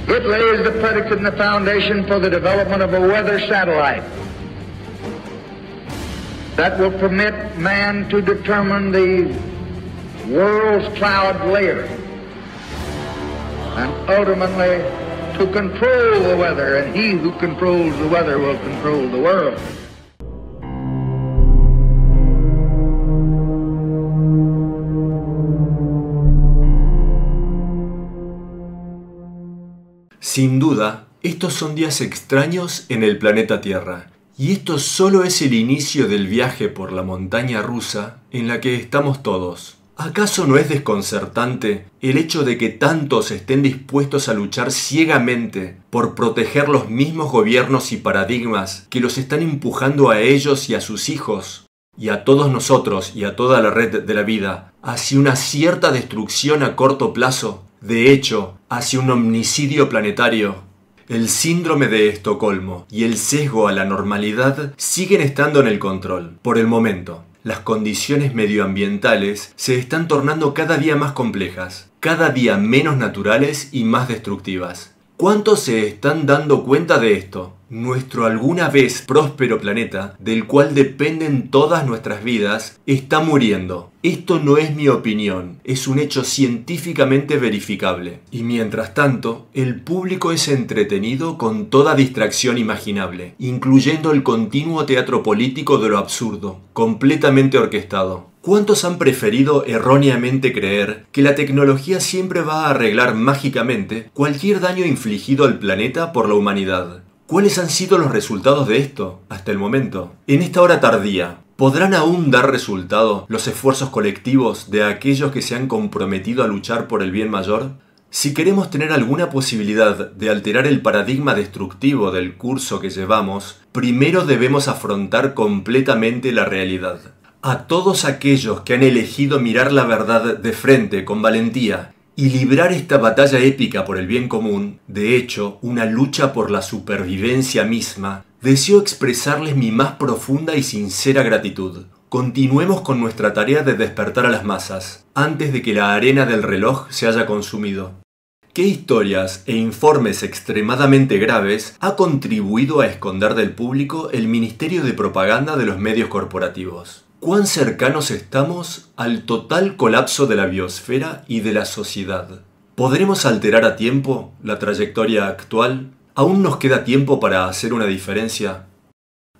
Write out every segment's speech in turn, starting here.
It lays the predicate and the foundation for the development of a weather satellite that will permit man to determine the world's cloud layer and ultimately to control the weather, and he who controls the weather will control the world. Sin duda, estos son días extraños en el planeta Tierra, y esto solo es el inicio del viaje por la montaña rusa en la que estamos todos. ¿Acaso no es desconcertante el hecho de que tantos estén dispuestos a luchar ciegamente por proteger los mismos gobiernos y paradigmas que los están empujando a ellos y a sus hijos, y a todos nosotros y a toda la red de la vida, hacia una cierta destrucción a corto plazo? De hecho, hacia un omnicidio planetario. El síndrome de Estocolmo y el sesgo a la normalidad siguen estando en el control, por el momento. Las condiciones medioambientales se están tornando cada día más complejas, cada día menos naturales y más destructivas. ¿Cuántos se están dando cuenta de esto? Nuestro alguna vez próspero planeta, del cual dependen todas nuestras vidas, está muriendo. Esto no es mi opinión, es un hecho científicamente verificable. Y mientras tanto, el público es entretenido con toda distracción imaginable, incluyendo el continuo teatro político de lo absurdo, completamente orquestado. ¿Cuántos han preferido erróneamente creer que la tecnología siempre va a arreglar mágicamente cualquier daño infligido al planeta por la humanidad? ¿Cuáles han sido los resultados de esto hasta el momento? En esta hora tardía, ¿podrán aún dar resultado los esfuerzos colectivos de aquellos que se han comprometido a luchar por el bien mayor? Si queremos tener alguna posibilidad de alterar el paradigma destructivo del curso que llevamos, primero debemos afrontar completamente la realidad. A todos aquellos que han elegido mirar la verdad de frente con valentía y librar esta batalla épica por el bien común, de hecho, una lucha por la supervivencia misma, deseo expresarles mi más profunda y sincera gratitud. Continuemos con nuestra tarea de despertar a las masas, antes de que la arena del reloj se haya consumido. ¿Qué historias e informes extremadamente graves ha contribuido a esconder del público el Ministerio de Propaganda de los medios corporativos? ¿Cuán cercanos estamos al total colapso de la biosfera y de la sociedad? ¿Podremos alterar a tiempo la trayectoria actual? ¿Aún nos queda tiempo para hacer una diferencia?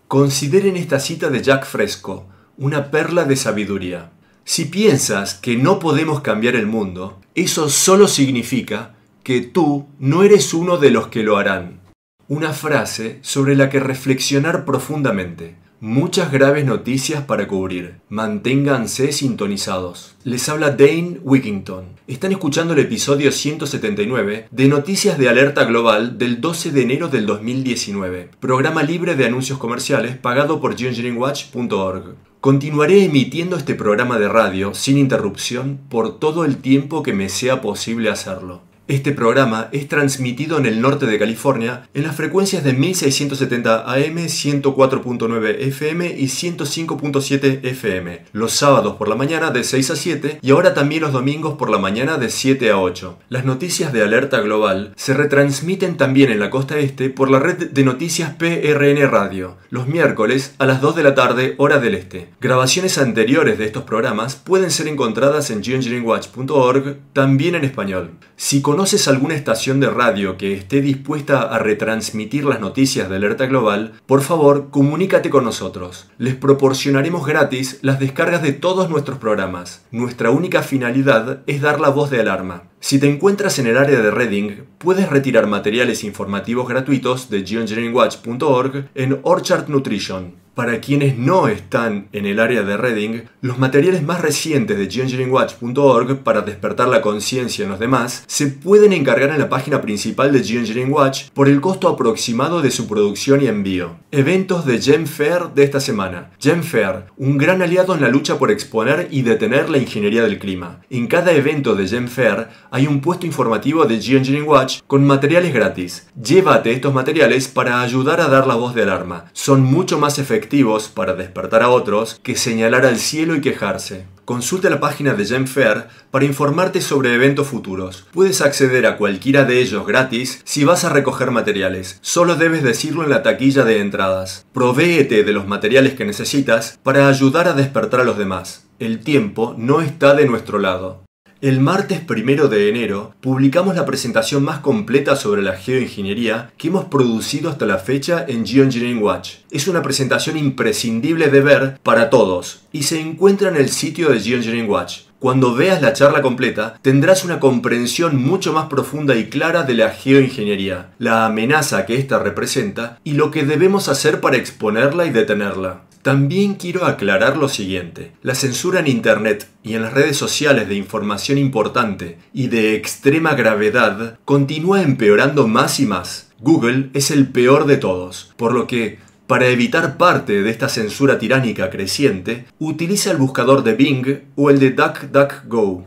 Consideren esta cita de Jacques Fresco, una perla de sabiduría. Si piensas que no podemos cambiar el mundo, eso solo significa que tú no eres uno de los que lo harán. Una frase sobre la que reflexionar profundamente. Muchas graves noticias para cubrir. Manténganse sintonizados. Les habla Dane Wigington. Están escuchando el episodio 179 de Noticias de Alerta Global del 12 de enero del 2019. Programa libre de anuncios comerciales pagado por geoengineeringwatch.org. Continuaré emitiendo este programa de radio sin interrupción por todo el tiempo que me sea posible hacerlo. Este programa es transmitido en el norte de California en las frecuencias de 1670 AM, 104.9 FM y 105.7 FM, los sábados por la mañana de 6 a 7 y ahora también los domingos por la mañana de 7 a 8. Las noticias de Alerta Global se retransmiten también en la costa este por la red de noticias PRN Radio, los miércoles a las 2 de la tarde, hora del este. Grabaciones anteriores de estos programas pueden ser encontradas en geoengineeringwatch.org, también en español. Si conoces alguna estación de radio que esté dispuesta a retransmitir las noticias de Alerta Global, por favor, comunícate con nosotros. Les proporcionaremos gratis las descargas de todos nuestros programas. Nuestra única finalidad es dar la voz de alarma. Si te encuentras en el área de Reading, puedes retirar materiales informativos gratuitos de geoengineeringwatch.org en Orchard Nutrition. Para quienes no están en el área de Reading, los materiales más recientes de geoengineeringwatch.org para despertar la conciencia en los demás se pueden encargar en la página principal de Geoengineering Watch por el costo aproximado de su producción y envío. Eventos de Gem Fair de esta semana. Gem Fair, un gran aliado en la lucha por exponer y detener la ingeniería del clima. En cada evento de Gem Fair hay un puesto informativo de Geoengineering Watch con materiales gratis. Llévate estos materiales para ayudar a dar la voz de alarma. Son mucho más efectivos efectivos para despertar a otros que señalar al cielo y quejarse. Consulta la página de Genfer para informarte sobre eventos futuros. Puedes acceder a cualquiera de ellos gratis si vas a recoger materiales. Solo debes decirlo en la taquilla de entradas. Provéete de los materiales que necesitas para ayudar a despertar a los demás. El tiempo no está de nuestro lado. El martes 1 de enero publicamos la presentación más completa sobre la geoingeniería que hemos producido hasta la fecha en Geoengineering Watch. Es una presentación imprescindible de ver para todos y se encuentra en el sitio de Geoengineering Watch. Cuando veas la charla completa, tendrás una comprensión mucho más profunda y clara de la geoingeniería, la amenaza que ésta representa y lo que debemos hacer para exponerla y detenerla. También quiero aclarar lo siguiente. La censura en Internet y en las redes sociales de información importante y de extrema gravedad continúa empeorando más y más. Google es el peor de todos, por lo que, para evitar parte de esta censura tiránica creciente, utiliza el buscador de Bing o el de DuckDuckGo.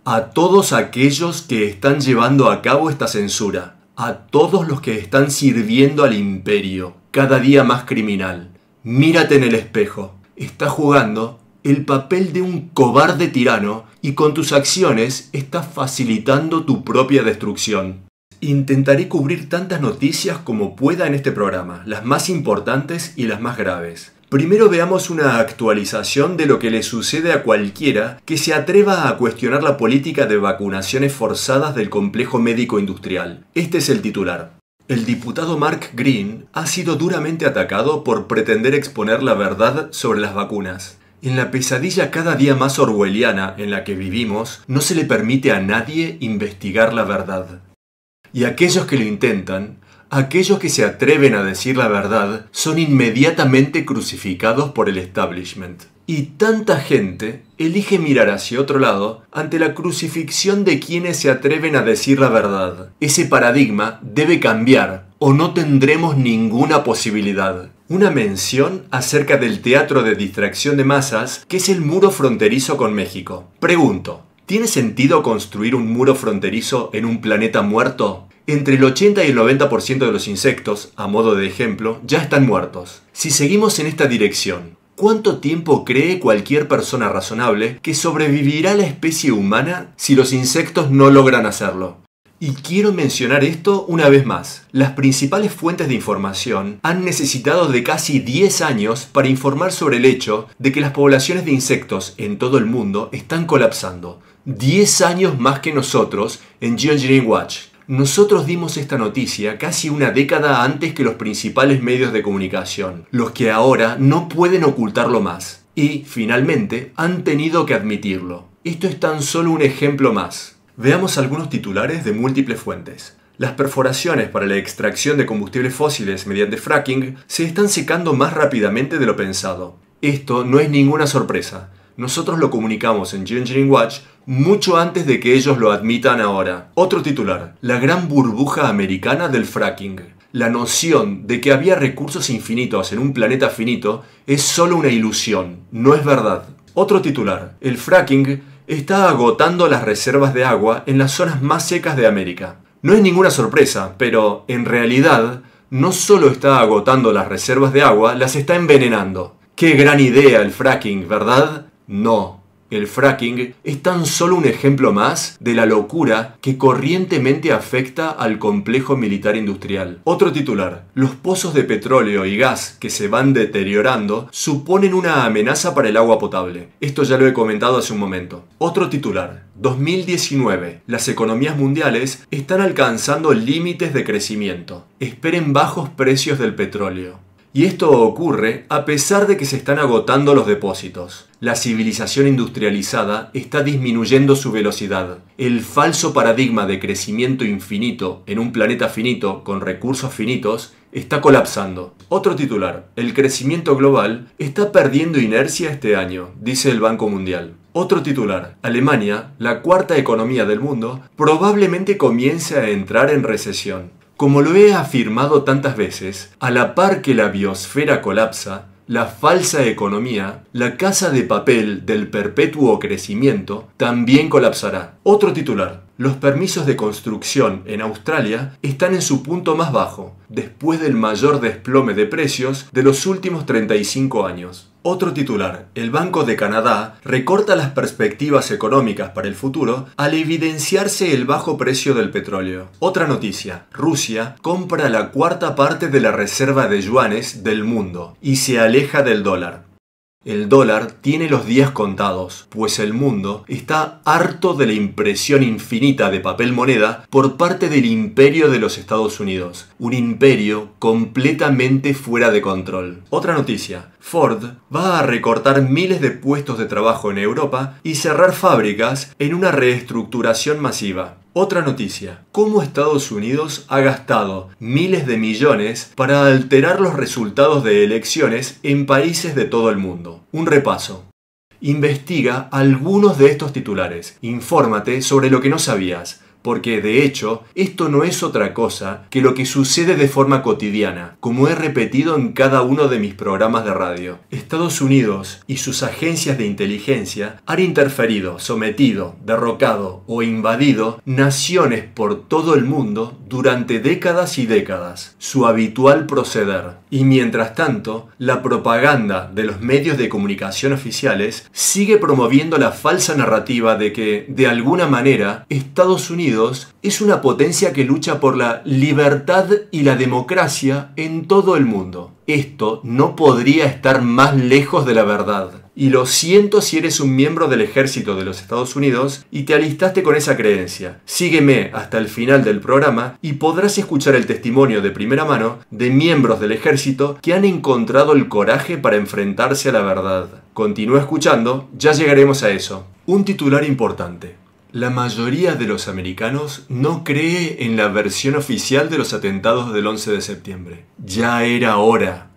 A todos aquellos que están llevando a cabo esta censura, a todos los que están sirviendo al imperio, cada día más criminal. Mírate en el espejo. Estás jugando el papel de un cobarde tirano y con tus acciones estás facilitando tu propia destrucción. Intentaré cubrir tantas noticias como pueda en este programa, las más importantes y las más graves. Primero veamos una actualización de lo que le sucede a cualquiera que se atreva a cuestionar la política de vacunaciones forzadas del complejo médico industrial. Este es el titular. El diputado Mark Green ha sido duramente atacado por pretender exponer la verdad sobre las vacunas. En la pesadilla cada día más orwelliana en la que vivimos, no se le permite a nadie investigar la verdad. Y aquellos que lo intentan, aquellos que se atreven a decir la verdad, son inmediatamente crucificados por el establishment. Y tanta gente elige mirar hacia otro lado ante la crucifixión de quienes se atreven a decir la verdad. Ese paradigma debe cambiar o no tendremos ninguna posibilidad. Una mención acerca del teatro de distracción de masas que es el muro fronterizo con México. Pregunto, ¿tiene sentido construir un muro fronterizo en un planeta muerto? Entre el 80 y el 90% de los insectos, a modo de ejemplo, ya están muertos. Si seguimos en esta dirección, ¿cuánto tiempo cree cualquier persona razonable que sobrevivirá la especie humana si los insectos no logran hacerlo? Y quiero mencionar esto una vez más. Las principales fuentes de información han necesitado de casi 10 años para informar sobre el hecho de que las poblaciones de insectos en todo el mundo están colapsando. 10 años más que nosotros en Geoengineering Watch. Nosotros dimos esta noticia casi una década antes que los principales medios de comunicación, los que ahora no pueden ocultarlo más. Y, finalmente, han tenido que admitirlo. Esto es tan solo un ejemplo más. Veamos algunos titulares de múltiples fuentes. Las perforaciones para la extracción de combustibles fósiles mediante fracking se están secando más rápidamente de lo pensado. Esto no es ninguna sorpresa. Nosotros lo comunicamos en Geoengineering Watch mucho antes de que ellos lo admitan ahora. Otro titular. La gran burbuja americana del fracking. La noción de que había recursos infinitos en un planeta finito es solo una ilusión, no es verdad. Otro titular. El fracking está agotando las reservas de agua en las zonas más secas de América. No es ninguna sorpresa, pero en realidad no solo está agotando las reservas de agua, las está envenenando. ¡Qué gran idea el fracking!, ¿verdad? No. El fracking es tan solo un ejemplo más de la locura que corrientemente afecta al complejo militar industrial. Otro titular. Los pozos de petróleo y gas que se van deteriorando suponen una amenaza para el agua potable. Esto ya lo he comentado hace un momento. Otro titular. 2019. Las economías mundiales están alcanzando límites de crecimiento. Esperen bajos precios del petróleo. Y esto ocurre a pesar de que se están agotando los depósitos. La civilización industrializada está disminuyendo su velocidad. El falso paradigma de crecimiento infinito en un planeta finito con recursos finitos está colapsando. Otro titular. El crecimiento global está perdiendo inercia este año, dice el Banco Mundial. Otro titular. Alemania, la cuarta economía del mundo, probablemente comience a entrar en recesión. Como lo he afirmado tantas veces, a la par que la biosfera colapsa, la falsa economía, la casa de papel del perpetuo crecimiento, también colapsará. Otro titular. los permisos de construcción en Australia están en su punto más bajo, después del mayor desplome de precios de los últimos 35 años. Otro titular, el Banco de Canadá recorta las perspectivas económicas para el futuro al evidenciarse el bajo precio del petróleo. Otra noticia, Rusia compra la cuarta parte de la reserva de yuanes del mundo y se aleja del dólar. El dólar tiene los días contados, pues el mundo está harto de la impresión infinita de papel moneda por parte del imperio de los Estados Unidos, un imperio completamente fuera de control. Otra noticia, Ford va a recortar miles de puestos de trabajo en Europa y cerrar fábricas en una reestructuración masiva. Otra noticia, cómo Estados Unidos ha gastado miles de millones para alterar los resultados de elecciones en países de todo el mundo. Un repaso. Investiga algunos de estos titulares. Infórmate sobre lo que no sabías. Porque, de hecho, esto no es otra cosa que lo que sucede de forma cotidiana, como he repetido en cada uno de mis programas de radio. Estados Unidos y sus agencias de inteligencia han interferido, sometido, derrocado o invadido naciones por todo el mundo durante décadas y décadas, su habitual proceder. Y mientras tanto, la propaganda de los medios de comunicación oficiales sigue promoviendo la falsa narrativa de que, de alguna manera, Estados Unidos es una potencia que lucha por la libertad y la democracia en todo el mundo. Esto no podría estar más lejos de la verdad. Y lo siento si eres un miembro del ejército de los Estados Unidos y te alistaste con esa creencia. Sígueme hasta el final del programa y podrás escuchar el testimonio de primera mano de miembros del ejército que han encontrado el coraje para enfrentarse a la verdad. Continúa escuchando, ya llegaremos a eso. Un titular importante. La mayoría de los americanos no cree en la versión oficial de los atentados del 11 de septiembre. Ya era hora.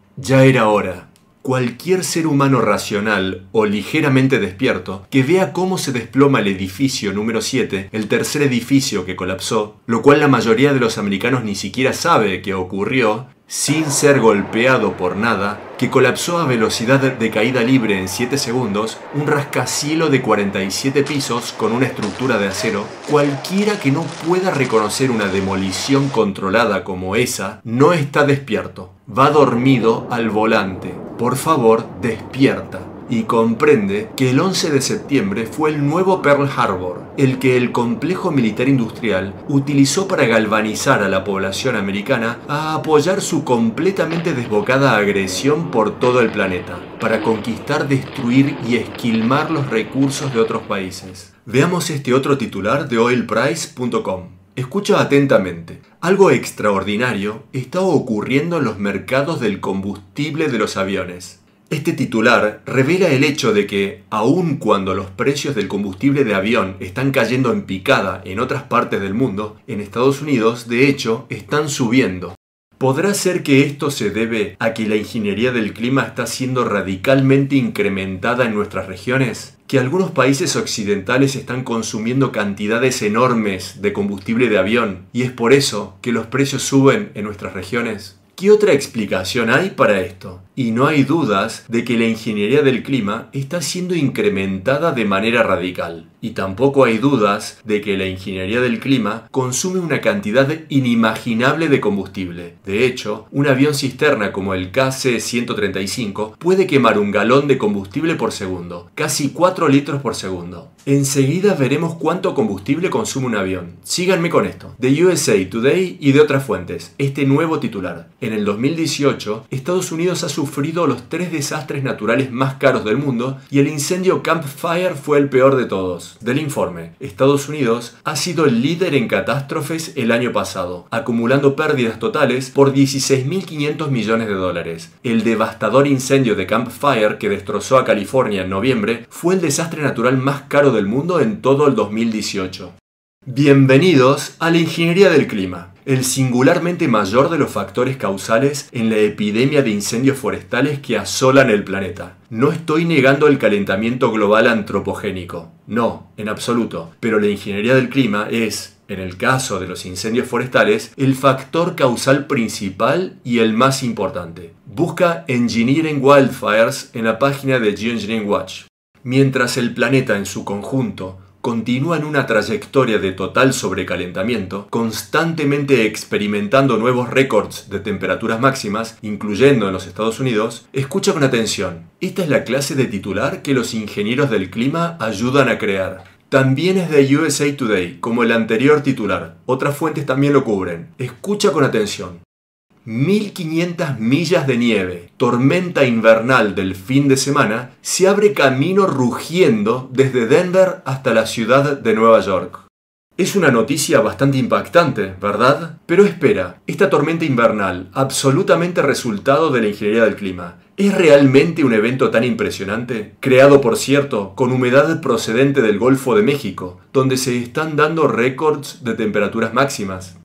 Cualquier ser humano racional o ligeramente despierto que vea cómo se desploma el edificio número 7, el tercer edificio que colapsó, lo cual la mayoría de los americanos ni siquiera sabe que ocurrió, sin ser golpeado por nada, que colapsó a velocidad de caída libre en 7 segundos, un rascacielos de 47 pisos con una estructura de acero, cualquiera que no pueda reconocer una demolición controlada como esa, no está despierto. Va dormido al volante. Por favor, despierta. Y comprende que el 11 de septiembre fue el nuevo Pearl Harbor, el que el complejo militar industrial utilizó para galvanizar a la población americana a apoyar su completamente desbocada agresión por todo el planeta, para conquistar, destruir y esquilmar los recursos de otros países. Veamos este otro titular de oilprice.com. Escucha atentamente. Algo extraordinario está ocurriendo en los mercados del combustible de los aviones. Este titular revela el hecho de que, aun cuando los precios del combustible de avión están cayendo en picada en otras partes del mundo, en Estados Unidos, de hecho, están subiendo. ¿Podrá ser que esto se debe a que la ingeniería del clima está siendo radicalmente incrementada en nuestras regiones? ¿Que algunos países occidentales están consumiendo cantidades enormes de combustible de avión y es por eso que los precios suben en nuestras regiones? ¿Qué otra explicación hay para esto? Y no hay dudas de que la ingeniería del clima está siendo incrementada de manera radical. Y tampoco hay dudas de que la ingeniería del clima consume una cantidad inimaginable de combustible. De hecho, un avión cisterna como el KC-135 puede quemar un galón de combustible por segundo, casi 4 litros por segundo. Enseguida veremos cuánto combustible consume un avión. Síganme con esto. De USA Today y de otras fuentes, este nuevo titular. En el 2018, Estados Unidos ha sufrido los 3 desastres naturales más caros del mundo y el incendio Camp Fire fue el peor de todos. Del informe, Estados Unidos ha sido el líder en catástrofes el año pasado, acumulando pérdidas totales por 16.500 millones de dólares. El devastador incendio de Camp Fire que destrozó a California en noviembre fue el desastre natural más caro del mundo en todo el 2018. Bienvenidos a la ingeniería del clima, el singularmente mayor de los factores causales en la epidemia de incendios forestales que asolan el planeta. No estoy negando el calentamiento global antropogénico, no, en absoluto, pero la ingeniería del clima es, en el caso de los incendios forestales, el factor causal principal y el más importante. Busca Engineering Wildfires en la página de Geoengineering Watch. Mientras el planeta en su conjunto continúa en una trayectoria de total sobrecalentamiento, constantemente experimentando nuevos récords de temperaturas máximas, incluyendo en los Estados Unidos, escucha con atención. Esta es la clase de titular que los ingenieros del clima ayudan a crear. También es de USA Today, como el anterior titular. Otras fuentes también lo cubren. Escucha con atención. 1500 millas de nieve, tormenta invernal del fin de semana, se abre camino rugiendo desde Denver hasta la ciudad de Nueva York. Es una noticia bastante impactante, ¿verdad? Pero espera, esta tormenta invernal, absolutamente resultado de la ingeniería del clima, ¿es realmente un evento tan impresionante? Creado, por cierto, con humedad procedente del Golfo de México, donde se están dando récords de temperaturas máximas.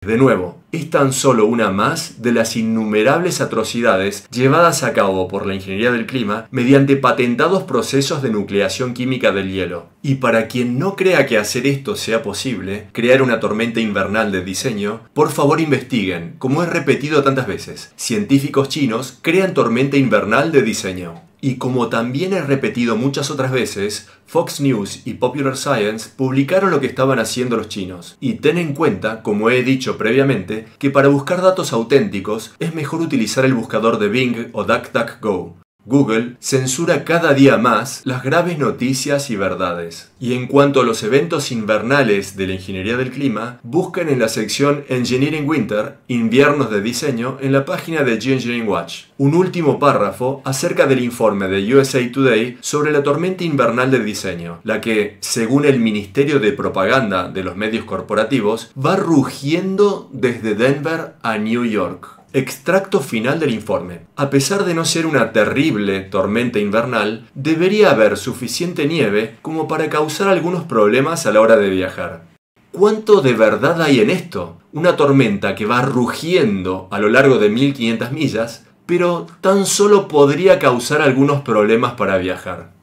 De nuevo, es tan solo una más de las innumerables atrocidades llevadas a cabo por la ingeniería del clima mediante patentados procesos de nucleación química del hielo. Y para quien no crea que hacer esto sea posible, crear una tormenta invernal de diseño, por favor investiguen, como he repetido tantas veces, científicos chinos crean tormenta invernal de diseño. Y como también he repetido muchas otras veces, Fox News y Popular Science publicaron lo que estaban haciendo los chinos. Y ten en cuenta, como he dicho previamente, que para buscar datos auténticos es mejor utilizar el buscador de Bing o DuckDuckGo. Google censura cada día más las graves noticias y verdades. Y en cuanto a los eventos invernales de la ingeniería del clima, busquen en la sección Engineering Winter, inviernos de diseño, en la página de Geoengineering Watch. Un último párrafo acerca del informe de USA Today sobre la tormenta invernal de diseño, la que, según el Ministerio de Propaganda de los medios corporativos, va rugiendo desde Denver a New York. Extracto final del informe. A pesar de no ser una terrible tormenta invernal, debería haber suficiente nieve como para causar algunos problemas a la hora de viajar. ¿Cuánto de verdad hay en esto? Una tormenta que va rugiendo a lo largo de 1500 millas, pero tan solo podría causar algunos problemas para viajar.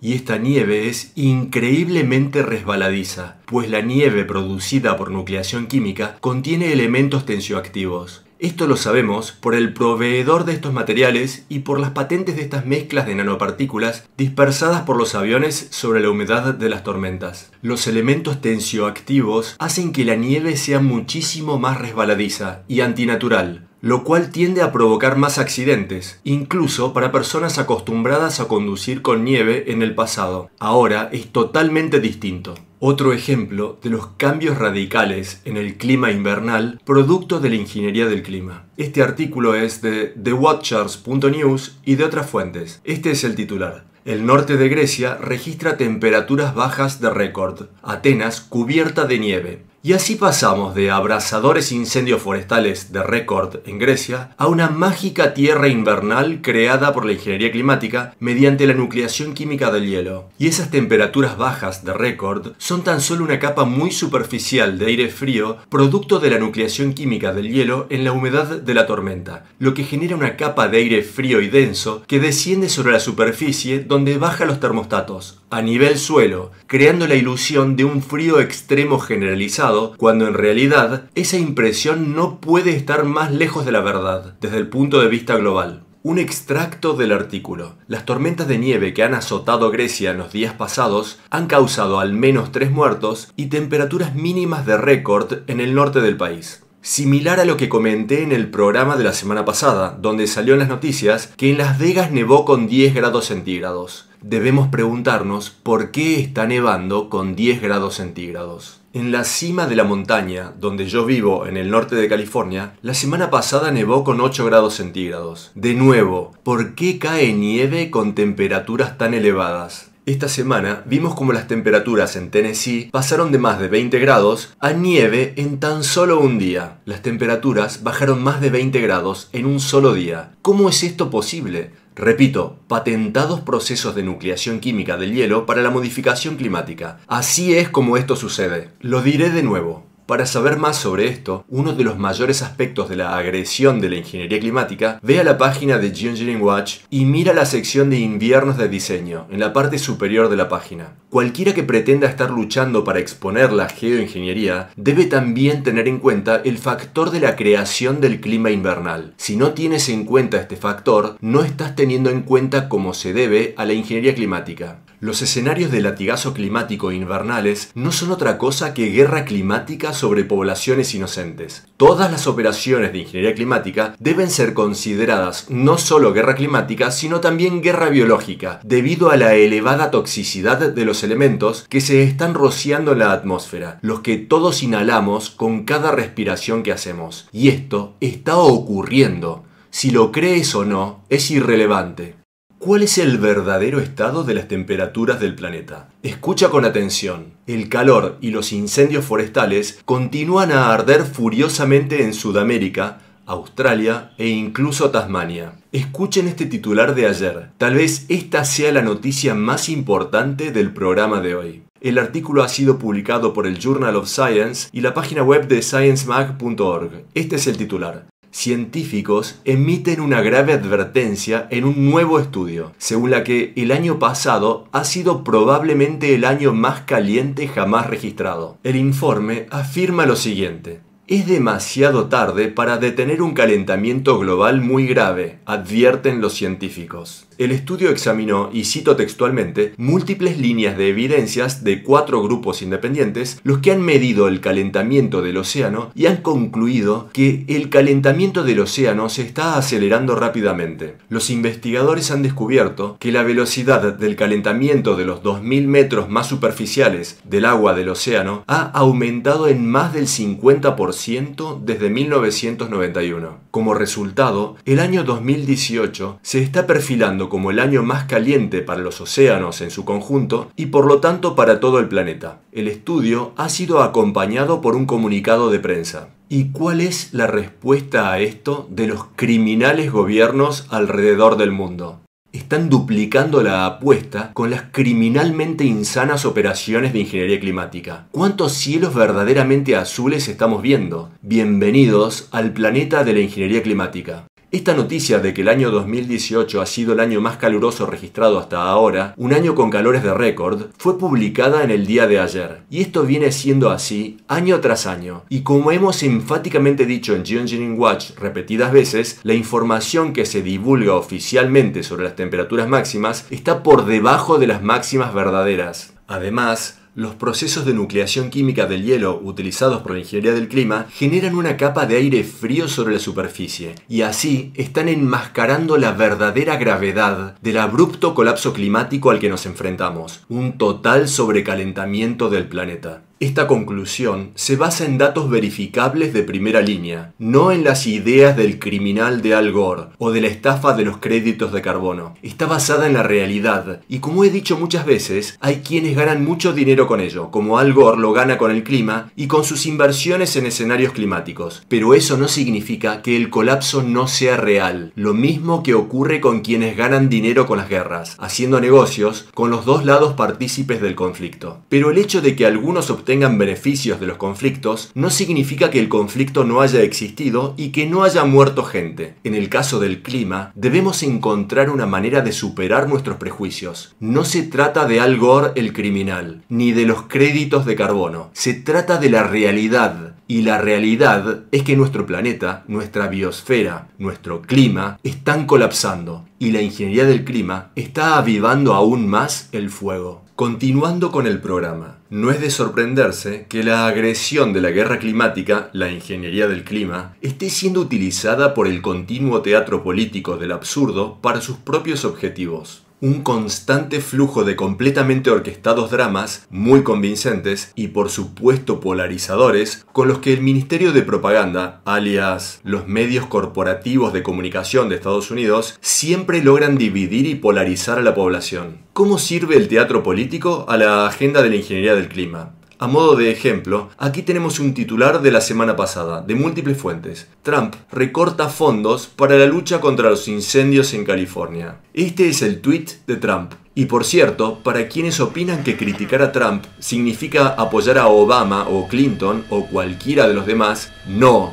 Y esta nieve es increíblemente resbaladiza, pues la nieve producida por nucleación química contiene elementos tensioactivos. Esto lo sabemos por el proveedor de estos materiales y por las patentes de estas mezclas de nanopartículas dispersadas por los aviones sobre la humedad de las tormentas. Los elementos tensioactivos hacen que la nieve sea muchísimo más resbaladiza y antinatural, lo cual tiende a provocar más accidentes, incluso para personas acostumbradas a conducir con nieve en el pasado. Ahora es totalmente distinto. Otro ejemplo de los cambios radicales en el clima invernal producto de la ingeniería del clima. Este artículo es de TheWatchers.news y de otras fuentes. Este es el titular. El norte de Grecia registra temperaturas bajas de récord. Atenas cubierta de nieve. Y así pasamos de abrasadores incendios forestales de récord en Grecia a una mágica tierra invernal creada por la ingeniería climática mediante la nucleación química del hielo. Y esas temperaturas bajas de récord son tan solo una capa muy superficial de aire frío producto de la nucleación química del hielo en la humedad de la tormenta, lo que genera una capa de aire frío y denso que desciende sobre la superficie donde baja los termostatos, a nivel suelo, creando la ilusión de un frío extremo generalizado, cuando en realidad esa impresión no puede estar más lejos de la verdad, desde el punto de vista global. Un extracto del artículo. Las tormentas de nieve que han azotado Grecia en los días pasados han causado al menos 3 muertos y temperaturas mínimas de récord en el norte del país. Similar a lo que comenté en el programa de la semana pasada, donde salió en las noticias que en Las Vegas nevó con 10 grados centígrados. Debemos preguntarnos por qué está nevando con 10 grados centígrados. En la cima de la montaña, donde yo vivo en el norte de California, la semana pasada nevó con 8 grados centígrados. De nuevo, ¿por qué cae nieve con temperaturas tan elevadas? Esta semana vimos como las temperaturas en Tennessee pasaron de más de 20 grados a nieve en tan solo un día. Las temperaturas bajaron más de 20 grados en un solo día. ¿Cómo es esto posible? Repito, patentados procesos de nucleación química del hielo para la modificación climática. Así es como esto sucede. Lo diré de nuevo. Para saber más sobre esto, uno de los mayores aspectos de la agresión de la ingeniería climática, ve a la página de Geoengineering Watch y mira la sección de inviernos de diseño, en la parte superior de la página. Cualquiera que pretenda estar luchando para exponer la geoingeniería debe también tener en cuenta el factor de la creación del clima invernal. Si no tienes en cuenta este factor, no estás teniendo en cuenta como se debe a la ingeniería climática. Los escenarios de latigazo climático invernales no son otra cosa que guerra climática sobre poblaciones inocentes. Todas las operaciones de ingeniería climática deben ser consideradas no solo guerra climática, sino también guerra biológica, debido a la elevada toxicidad de los elementos que se están rociando en la atmósfera, los que todos inhalamos con cada respiración que hacemos. Y esto está ocurriendo. Si lo crees o no, es irrelevante. ¿Cuál es el verdadero estado de las temperaturas del planeta? Escucha con atención. El calor y los incendios forestales continúan a arder furiosamente en Sudamérica, Australia e incluso Tasmania. Escuchen este titular de ayer. Tal vez esta sea la noticia más importante del programa de hoy. El artículo ha sido publicado por el Journal of Science y la página web de sciencemag.org. Este es el titular. Científicos emiten una grave advertencia en un nuevo estudio, según la que el año pasado ha sido probablemente el año más caliente jamás registrado. El informe afirma lo siguiente. Es demasiado tarde para detener un calentamiento global muy grave, advierten los científicos. El estudio examinó, y cito textualmente, múltiples líneas de evidencias de 4 grupos independientes, los que han medido el calentamiento del océano y han concluido que el calentamiento del océano se está acelerando rápidamente. Los investigadores han descubierto que la velocidad del calentamiento de los 2000 metros más superficiales del agua del océano ha aumentado en más del 50% desde 1991. Como resultado, el año 2018 se está perfilando como el año más caliente para los océanos en su conjunto y por lo tanto para todo el planeta. El estudio ha sido acompañado por un comunicado de prensa. ¿Y cuál es la respuesta a esto de los criminales gobiernos alrededor del mundo? Están duplicando la apuesta con las criminalmente insanas operaciones de ingeniería climática. ¿Cuántos cielos verdaderamente azules estamos viendo? Bienvenidos al planeta de la ingeniería climática. Esta noticia de que el año 2018 ha sido el año más caluroso registrado hasta ahora, un año con calores de récord, fue publicada en el día de ayer. Y esto viene siendo así año tras año. Y como hemos enfáticamente dicho en Geoengineering Watch repetidas veces, la información que se divulga oficialmente sobre las temperaturas máximas está por debajo de las máximas verdaderas. Además, los procesos de nucleación química del hielo utilizados por la ingeniería del clima generan una capa de aire frío sobre la superficie y así están enmascarando la verdadera gravedad del abrupto colapso climático al que nos enfrentamos, un total sobrecalentamiento del planeta. Esta conclusión se basa en datos verificables de primera línea, no en las ideas del criminal de Al Gore o de la estafa de los créditos de carbono. Está basada en la realidad y, como he dicho muchas veces, hay quienes ganan mucho dinero con ello, como Al Gore lo gana con el clima y con sus inversiones en escenarios climáticos. Pero eso no significa que el colapso no sea real, lo mismo que ocurre con quienes ganan dinero con las guerras, haciendo negocios con los dos lados partícipes del conflicto. Pero el hecho de que algunos obtengan beneficios de los conflictos no significa que el conflicto no haya existido y que no haya muerto gente. En el caso del clima, debemos encontrar una manera de superar nuestros prejuicios. No se trata de Al Gore el criminal, ni de los créditos de carbono. Se trata de la realidad. Y la realidad es que nuestro planeta, nuestra biosfera, nuestro clima están colapsando y la ingeniería del clima está avivando aún más el fuego. Continuando con el programa, no es de sorprenderse que la agresión de la guerra climática, la ingeniería del clima, esté siendo utilizada por el continuo teatro político del absurdo para sus propios objetivos. Un constante flujo de completamente orquestados dramas, muy convincentes y por supuesto polarizadores, con los que el Ministerio de Propaganda, alias los medios corporativos de comunicación de Estados Unidos, siempre logran dividir y polarizar a la población. ¿Cómo sirve el teatro político a la agenda de la ingeniería del clima? A modo de ejemplo, aquí tenemos un titular de la semana pasada, de múltiples fuentes. Trump recorta fondos para la lucha contra los incendios en California. Este es el tweet de Trump. Y por cierto, para quienes opinan que criticar a Trump significa apoyar a Obama o Clinton o cualquiera de los demás, no,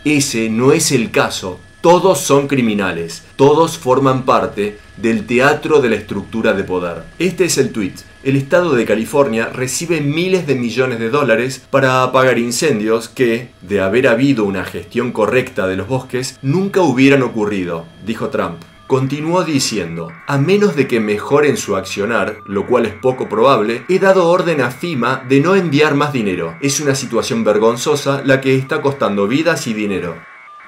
ese no es el caso. Todos son criminales, todos forman parte del teatro de la estructura de poder. Este es el tweet. el estado de California recibe miles de millones de dólares para apagar incendios que, de haber habido una gestión correcta de los bosques, nunca hubieran ocurrido, dijo Trump. Continuó diciendo, a menos de que mejoren su accionar, lo cual es poco probable, he dado orden a FEMA de no enviar más dinero. Es una situación vergonzosa la que está costando vidas y dinero.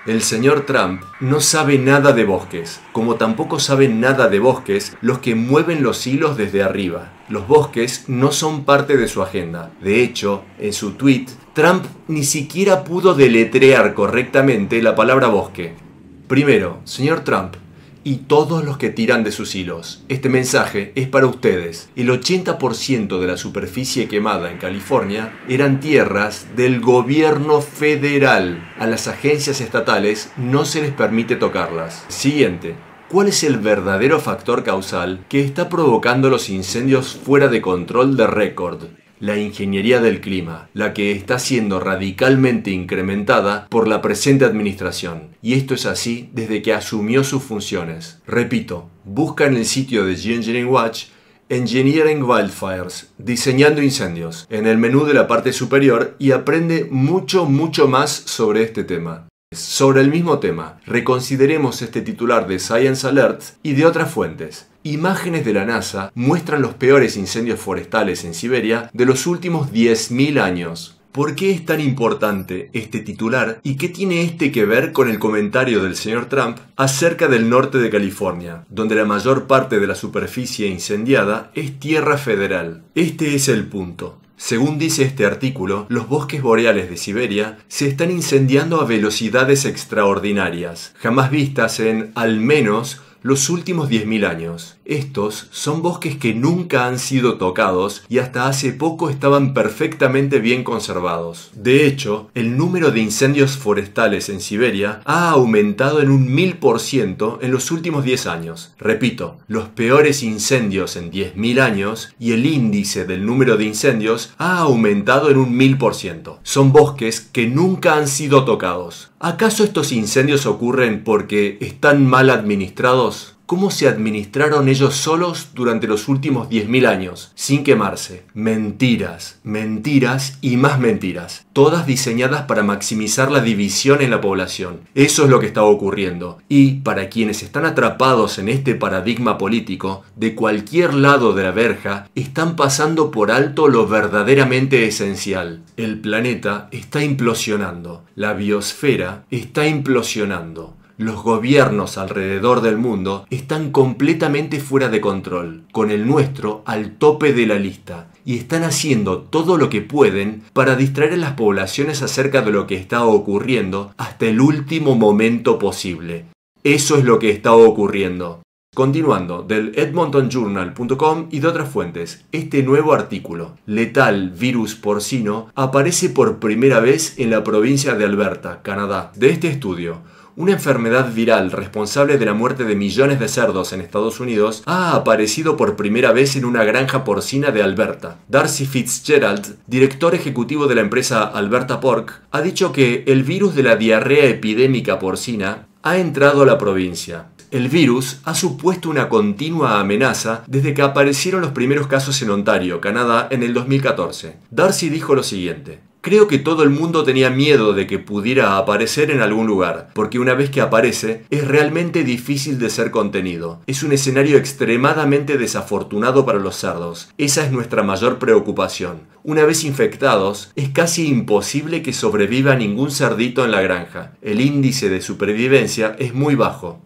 El señor Trump no sabe nada de bosques, como tampoco saben nada de bosques los que mueven los hilos desde arriba. Los bosques no son parte de su agenda. De hecho, en su tweet, Trump ni siquiera pudo deletrear correctamente la palabra bosque. Primero, señor Trump, y todos los que tiran de sus hilos. Este mensaje es para ustedes. El 80% de la superficie quemada en California eran tierras del gobierno federal. A las agencias estatales no se les permite tocarlas. Siguiente. ¿Cuál es el verdadero factor causal que está provocando los incendios fuera de control de récord? La ingeniería del clima, la que está siendo radicalmente incrementada por la presente administración. Y esto es así desde que asumió sus funciones. Repito, busca en el sitio de Geoengineering Watch Engineering Wildfires, diseñando incendios, en el menú de la parte superior y aprende mucho más sobre este tema. Sobre el mismo tema, reconsideremos este titular de Science Alert y de otras fuentes. Imágenes de la NASA muestran los peores incendios forestales en Siberia de los últimos 10.000 años. ¿Por qué es tan importante este titular y qué tiene este que ver con el comentario del señor Trump acerca del norte de California, donde la mayor parte de la superficie incendiada es tierra federal? Este es el punto. Según dice este artículo, los bosques boreales de Siberia se están incendiando a velocidades extraordinarias, jamás vistas en, al menos, los últimos 10.000 años. Estos son bosques que nunca han sido tocados y hasta hace poco estaban perfectamente bien conservados. De hecho, el número de incendios forestales en Siberia ha aumentado en un 1000% en los últimos 10 años. Repito, los peores incendios en 10.000 años y el índice del número de incendios ha aumentado en un 1000%. Son bosques que nunca han sido tocados. ¿Acaso estos incendios ocurren porque están mal administrados? ¿Cómo se administraron ellos solos durante los últimos 10.000 años, sin quemarse? Mentiras, mentiras y más mentiras, todas diseñadas para maximizar la división en la población. Eso es lo que está ocurriendo. Y para quienes están atrapados en este paradigma político, de cualquier lado de la verja, están pasando por alto lo verdaderamente esencial. El planeta está implosionando, la biosfera está implosionando. Los gobiernos alrededor del mundo están completamente fuera de control, con el nuestro al tope de la lista, y están haciendo todo lo que pueden para distraer a las poblaciones acerca de lo que está ocurriendo hasta el último momento posible. Eso es lo que está ocurriendo. Continuando, del edmontonjournal.com y de otras fuentes, este nuevo artículo, letal virus porcino, aparece por primera vez en la provincia de Alberta, Canadá. De este estudio, una enfermedad viral responsable de la muerte de millones de cerdos en Estados Unidos ha aparecido por primera vez en una granja porcina de Alberta. Darcy Fitzgerald, director ejecutivo de la empresa Alberta Pork, ha dicho que el virus de la diarrea epidémica porcina ha entrado a la provincia. El virus ha supuesto una continua amenaza desde que aparecieron los primeros casos en Ontario, Canadá, en el 2014. Darcy dijo lo siguiente: creo que todo el mundo tenía miedo de que pudiera aparecer en algún lugar, porque una vez que aparece, es realmente difícil de ser contenido. Es un escenario extremadamente desafortunado para los cerdos. Esa es nuestra mayor preocupación. Una vez infectados, es casi imposible que sobreviva ningún cerdito en la granja. El índice de supervivencia es muy bajo.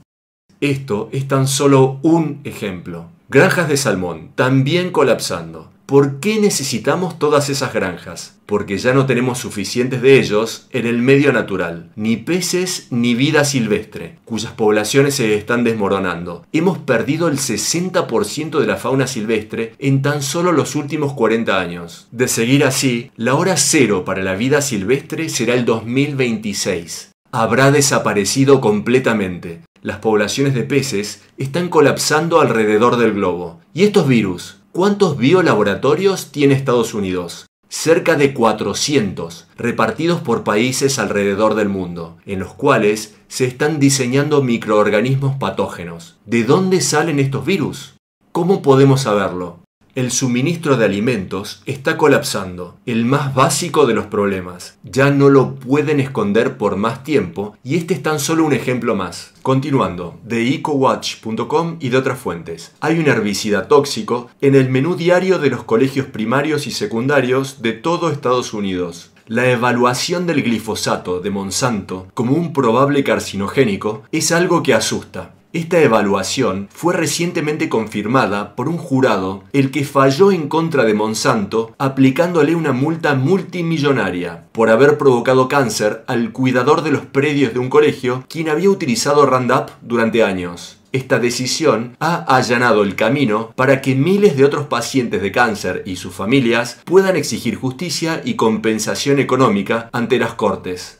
Esto es tan solo un ejemplo. Granjas de salmón, también colapsando. ¿Por qué necesitamos todas esas granjas? Porque ya no tenemos suficientes de ellos en el medio natural. Ni peces ni vida silvestre, cuyas poblaciones se están desmoronando. Hemos perdido el 60% de la fauna silvestre en tan solo los últimos 40 años. De seguir así, la hora cero para la vida silvestre será el 2026. Habrá desaparecido completamente. Las poblaciones de peces están colapsando alrededor del globo. ¿Y estos virus? ¿Cuántos biolaboratorios tiene Estados Unidos? Cerca de 400, repartidos por países alrededor del mundo, en los cuales se están diseñando microorganismos patógenos. ¿De dónde salen estos virus? ¿Cómo podemos saberlo? El suministro de alimentos está colapsando, el más básico de los problemas. Ya no lo pueden esconder por más tiempo y este es tan solo un ejemplo más. Continuando, de ecowatch.com y de otras fuentes. Hay un herbicida tóxico en el menú diario de los colegios primarios y secundarios de todo Estados Unidos. La evaluación del glifosato de Monsanto como un probable carcinogénico es algo que asusta. Esta evaluación fue recientemente confirmada por un jurado, el que falló en contra de Monsanto aplicándole una multa multimillonaria por haber provocado cáncer al cuidador de los predios de un colegio, quien había utilizado Roundup durante años. Esta decisión ha allanado el camino para que miles de otros pacientes de cáncer y sus familias puedan exigir justicia y compensación económica ante las cortes.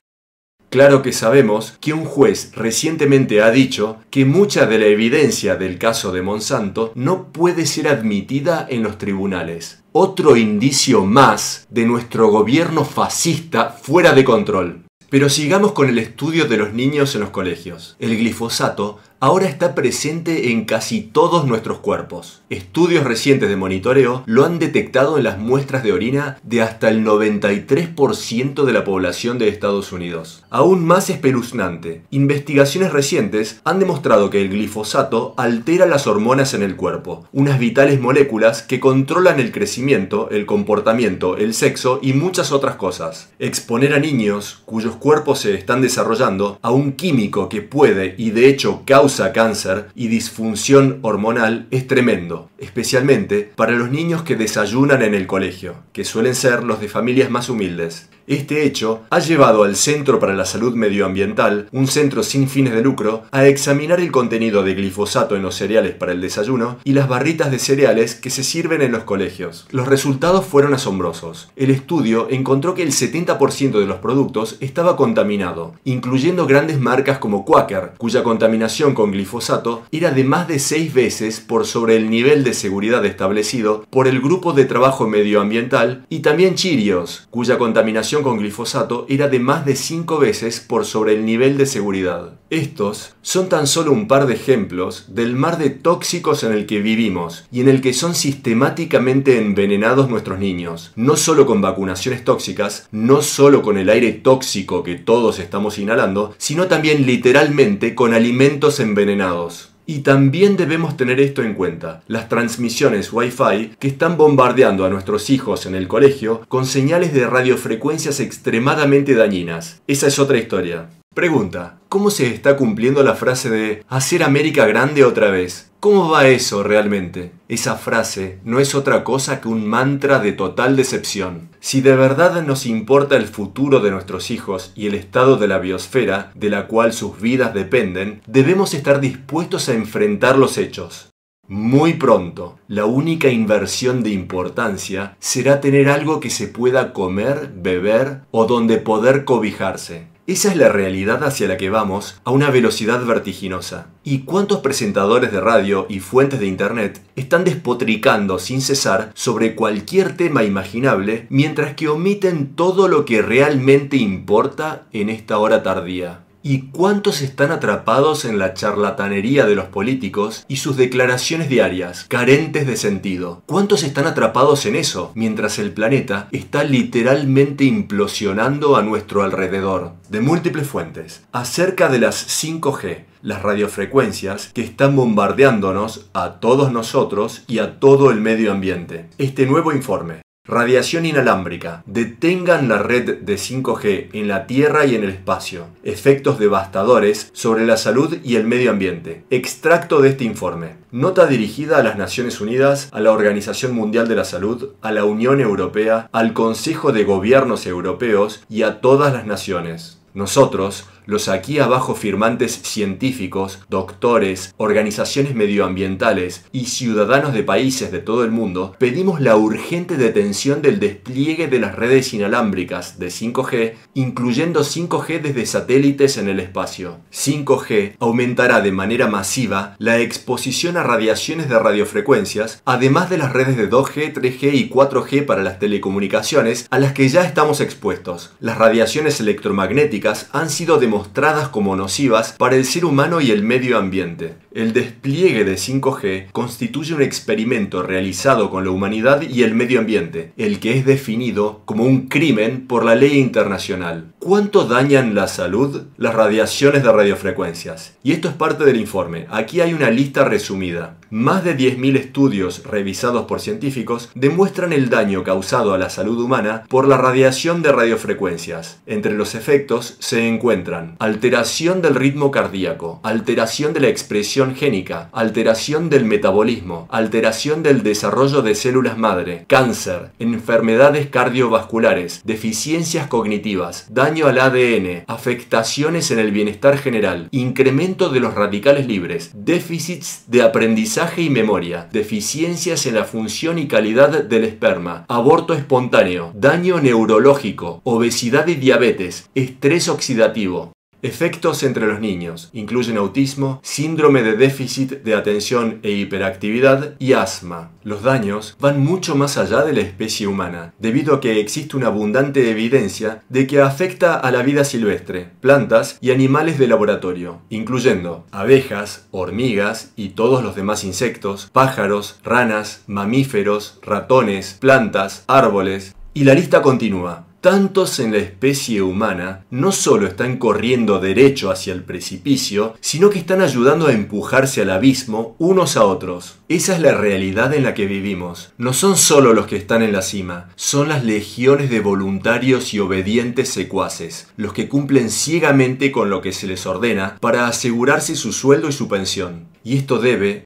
Claro que sabemos que un juez recientemente ha dicho que mucha de la evidencia del caso de Monsanto no puede ser admitida en los tribunales. Otro indicio más de nuestro gobierno fascista fuera de control. Pero sigamos con el estudio de los niños en los colegios. El glifosato ahora está presente en casi todos nuestros cuerpos. Estudios recientes de monitoreo lo han detectado en las muestras de orina de hasta el 93% de la población de Estados Unidos. Aún más espeluznante, investigaciones recientes han demostrado que el glifosato altera las hormonas en el cuerpo, unas vitales moléculas que controlan el crecimiento, el comportamiento, el sexo y muchas otras cosas. Exponer a niños cuyos cuerpos se están desarrollando a un químico que puede y de hecho causa cáncer y disfunción hormonal es tremendo, especialmente para los niños que desayunan en el colegio, que suelen ser los de familias más humildes. Este hecho ha llevado al Centro para la Salud Medioambiental, un centro sin fines de lucro, a examinar el contenido de glifosato en los cereales para el desayuno y las barritas de cereales que se sirven en los colegios. Los resultados fueron asombrosos. El estudio encontró que el 70% de los productos estaba contaminado, incluyendo grandes marcas como Quaker, cuya contaminación con glifosato era de más de 6 veces por sobre el nivel de seguridad establecido por el Grupo de Trabajo Medioambiental, y también Cheerios, cuya contaminación con glifosato era de más de 5 veces por sobre el nivel de seguridad. Estos son tan solo un par de ejemplos del mar de tóxicos en el que vivimos y en el que son sistemáticamente envenenados nuestros niños, no solo con vacunaciones tóxicas, no solo con el aire tóxico que todos estamos inhalando, sino también literalmente con alimentos envenenados. Y también debemos tener esto en cuenta, las transmisiones Wi-Fi que están bombardeando a nuestros hijos en el colegio con señales de radiofrecuencias extremadamente dañinas. Esa es otra historia. Pregunta, ¿cómo se está cumpliendo la frase de hacer América grande otra vez? ¿Cómo va eso realmente? Esa frase no es otra cosa que un mantra de total decepción. Si de verdad nos importa el futuro de nuestros hijos y el estado de la biosfera, de la cual sus vidas dependen, debemos estar dispuestos a enfrentar los hechos. Muy pronto, la única inversión de importancia será tener algo que se pueda comer, beber o donde poder cobijarse. Esa es la realidad hacia la que vamos a una velocidad vertiginosa. ¿Y cuántos presentadores de radio y fuentes de internet están despotricando sin cesar sobre cualquier tema imaginable mientras que omiten todo lo que realmente importa en esta hora tardía? ¿Y cuántos están atrapados en la charlatanería de los políticos y sus declaraciones diarias, carentes de sentido? ¿Cuántos están atrapados en eso, mientras el planeta está literalmente implosionando a nuestro alrededor? De múltiples fuentes, acerca de las 5G, las radiofrecuencias que están bombardeándonos a todos nosotros y a todo el medio ambiente. Este nuevo informe. Radiación inalámbrica. Detengan la red de 5G en la Tierra y en el espacio. Efectos devastadores sobre la salud y el medio ambiente. Extracto de este informe. Nota dirigida a las Naciones Unidas, a la Organización Mundial de la Salud, a la Unión Europea, al Consejo de Gobiernos Europeos y a todas las naciones. Nosotros, los aquí abajo firmantes científicos, doctores, organizaciones medioambientales y ciudadanos de países de todo el mundo, pedimos la urgente detención del despliegue de las redes inalámbricas de 5G, incluyendo 5G desde satélites en el espacio. 5G aumentará de manera masiva la exposición a radiaciones de radiofrecuencias, además de las redes de 2G, 3G y 4G para las telecomunicaciones a las que ya estamos expuestos. Las radiaciones electromagnéticas han sido demostradas demostradas como nocivas para el ser humano y el medio ambiente. El despliegue de 5G constituye un experimento realizado con la humanidad y el medio ambiente, el que es definido como un crimen por la ley internacional. ¿Cuánto dañan la salud las radiaciones de radiofrecuencias? Y esto es parte del informe. Aquí hay una lista resumida. Más de 10.000 estudios revisados por científicos demuestran el daño causado a la salud humana por la radiación de radiofrecuencias. Entre los efectos se encuentran alteración del ritmo cardíaco, alteración de la expresión génica, alteración del metabolismo, alteración del desarrollo de células madre, cáncer, enfermedades cardiovasculares, deficiencias cognitivas, daño al ADN, afectaciones en el bienestar general, incremento de los radicales libres, déficits de aprendizaje y memoria, deficiencias en la función y calidad del esperma, aborto espontáneo, daño neurológico, obesidad y diabetes, estrés oxidativo. Efectos entre los niños incluyen autismo, síndrome de déficit de atención e hiperactividad y asma. Los daños van mucho más allá de la especie humana, debido a que existe una abundante evidencia de que afecta a la vida silvestre, plantas y animales de laboratorio, incluyendo abejas, hormigas y todos los demás insectos, pájaros, ranas, mamíferos, ratones, plantas, árboles, y la lista continúa. Tantos en la especie humana no solo están corriendo derecho hacia el precipicio, sino que están ayudando a empujarse al abismo unos a otros. Esa es la realidad en la que vivimos. No son solo los que están en la cima, son las legiones de voluntarios y obedientes secuaces, los que cumplen ciegamente con lo que se les ordena para asegurarse su sueldo y su pensión. Y esto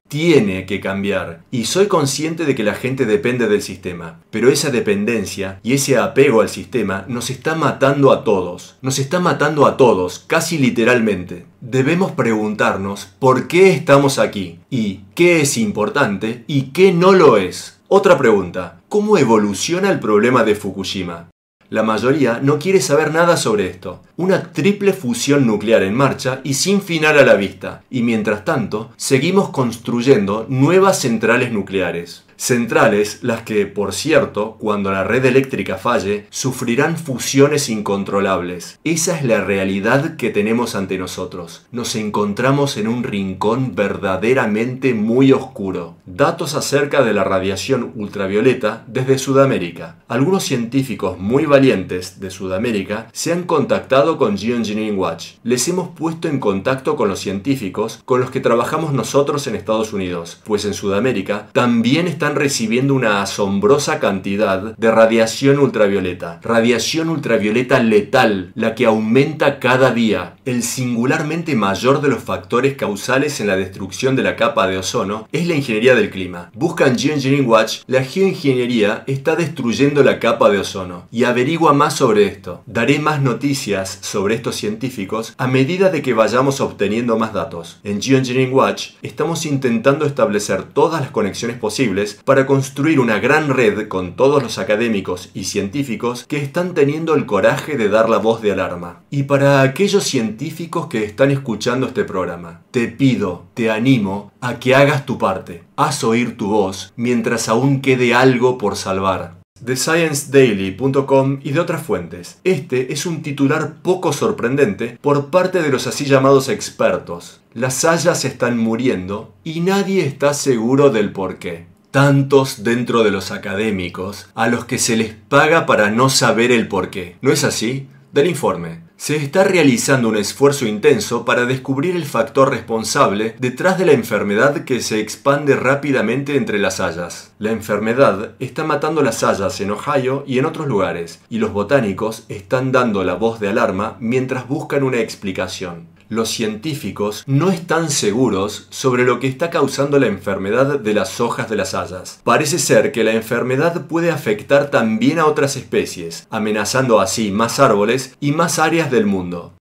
tiene que cambiar. Y soy consciente de que la gente depende del sistema, pero esa dependencia y ese apego al sistema nos está matando a todos. Nos está matando a todos, casi literalmente. Debemos preguntarnos por qué estamos aquí, y qué es importante y qué no lo es. Otra pregunta, ¿cómo evoluciona el problema de Fukushima? La mayoría no quiere saber nada sobre esto. Una triple fusión nuclear en marcha y sin final a la vista. Y mientras tanto, seguimos construyendo nuevas centrales nucleares. Centrales las que, por cierto, cuando la red eléctrica falle, sufrirán fusiones incontrolables. Esa es la realidad que tenemos ante nosotros. Nos encontramos en un rincón verdaderamente muy oscuro. Datos acerca de la radiación ultravioleta desde Sudamérica. Algunos científicos muy valientes de Sudamérica se han contactado con Geoengineering Watch. Les hemos puesto en contacto con los científicos con los que trabajamos nosotros en Estados Unidos, pues en Sudamérica también están recibiendo una asombrosa cantidad de radiación ultravioleta letal, la que aumenta cada día. El singularmente mayor de los factores causales en la destrucción de la capa de ozono es la ingeniería del clima. Buscan Geoengineering Watch, la geoingeniería está destruyendo la capa de ozono, y averigua más sobre esto. Daré más noticias sobre estos científicos a medida de que vayamos obteniendo más datos. En Geoengineering Watch estamos intentando establecer todas las conexiones posibles para construir una gran red con todos los académicos y científicos que están teniendo el coraje de dar la voz de alarma. Y para aquellos científicos que están escuchando este programa, te pido, te animo a que hagas tu parte. Haz oír tu voz mientras aún quede algo por salvar. De ScienceDaily.com y de otras fuentes. Este es un titular poco sorprendente por parte de los así llamados expertos. Las hayas están muriendo y nadie está seguro del porqué. Tantos dentro de los académicos a los que se les paga para no saber el porqué. ¿No es así? Del informe. Se está realizando un esfuerzo intenso para descubrir el factor responsable detrás de la enfermedad que se expande rápidamente entre las hayas. La enfermedad está matando las hayas en Ohio y en otros lugares, y los botánicos están dando la voz de alarma mientras buscan una explicación. Los científicos no están seguros sobre lo que está causando la enfermedad de las hojas de las hayas. Parece ser que la enfermedad puede afectar también a otras especies, amenazando así más árboles y más áreas del mundo.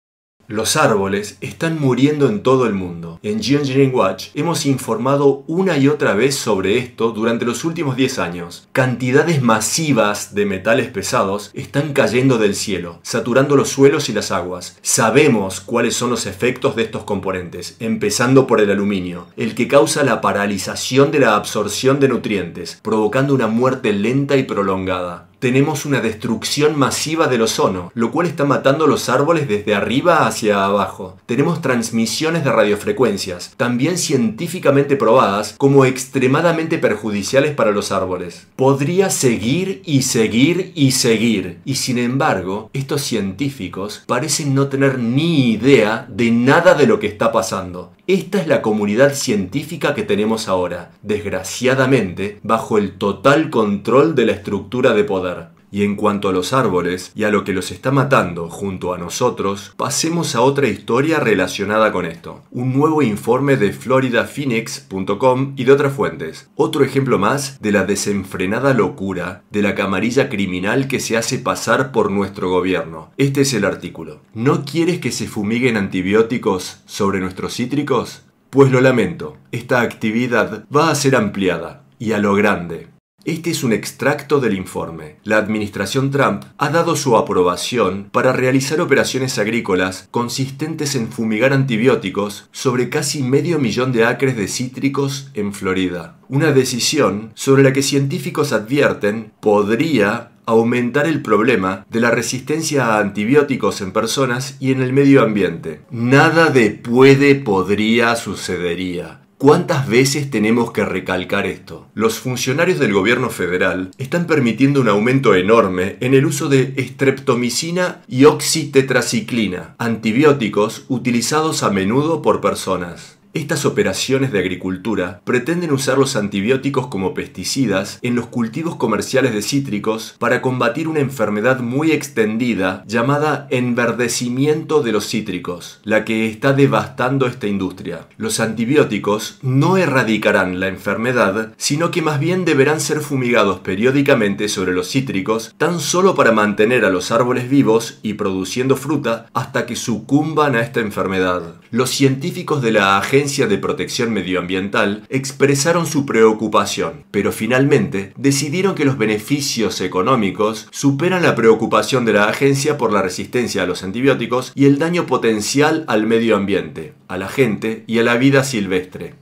Los árboles están muriendo en todo el mundo. En Geoengineering Watch hemos informado una y otra vez sobre esto durante los últimos 10 años. Cantidades masivas de metales pesados están cayendo del cielo, saturando los suelos y las aguas. Sabemos cuáles son los efectos de estos componentes, empezando por el aluminio, el que causa la paralización de la absorción de nutrientes, provocando una muerte lenta y prolongada. tenemos una destrucción masiva del ozono, lo cual está matando los árboles desde arriba hacia abajo. Tenemos transmisiones de radiofrecuencias, también científicamente probadas como extremadamente perjudiciales para los árboles. Podría seguir y seguir y seguir, y sin embargo, estos científicos parecen no tener ni idea de nada de lo que está pasando. Esta es la comunidad científica que tenemos ahora, desgraciadamente, bajo el total control de la estructura de poder. Y en cuanto a los árboles y a lo que los está matando junto a nosotros, pasemos a otra historia relacionada con esto. Un nuevo informe de floridaphoenix.com y de otras fuentes. Otro ejemplo más de la desenfrenada locura de la camarilla criminal que se hace pasar por nuestro gobierno. Este es el artículo. ¿No quieres que se fumiguen antibióticos sobre nuestros cítricos? Pues lo lamento, esta actividad va a ser ampliada y a lo grande. Este es un extracto del informe. La administración Trump ha dado su aprobación para realizar operaciones agrícolas consistentes en fumigar antibióticos sobre casi 500.000 de acres de cítricos en Florida. Una decisión sobre la que científicos advierten podría aumentar el problema de la resistencia a antibióticos en personas y en el medio ambiente. Nada de puede, podría, sucedería. ¿Cuántas veces tenemos que recalcar esto? Los funcionarios del gobierno federal están permitiendo un aumento enorme en el uso de streptomicina y oxitetraciclina, antibióticos utilizados a menudo por personas. Estas operaciones de agricultura pretenden usar los antibióticos como pesticidas en los cultivos comerciales de cítricos para combatir una enfermedad muy extendida llamada enverdecimiento de los cítricos, la que está devastando esta industria. Los antibióticos no erradicarán la enfermedad, sino que más bien deberán ser fumigados periódicamente sobre los cítricos tan solo para mantener a los árboles vivos y produciendo fruta hasta que sucumban a esta enfermedad. Los científicos de la Agencia de Protección Medioambiental expresaron su preocupación, pero finalmente decidieron que los beneficios económicos superan la preocupación de la agencia por la resistencia a los antibióticos y el daño potencial al medio ambiente, a la gente y a la vida silvestre.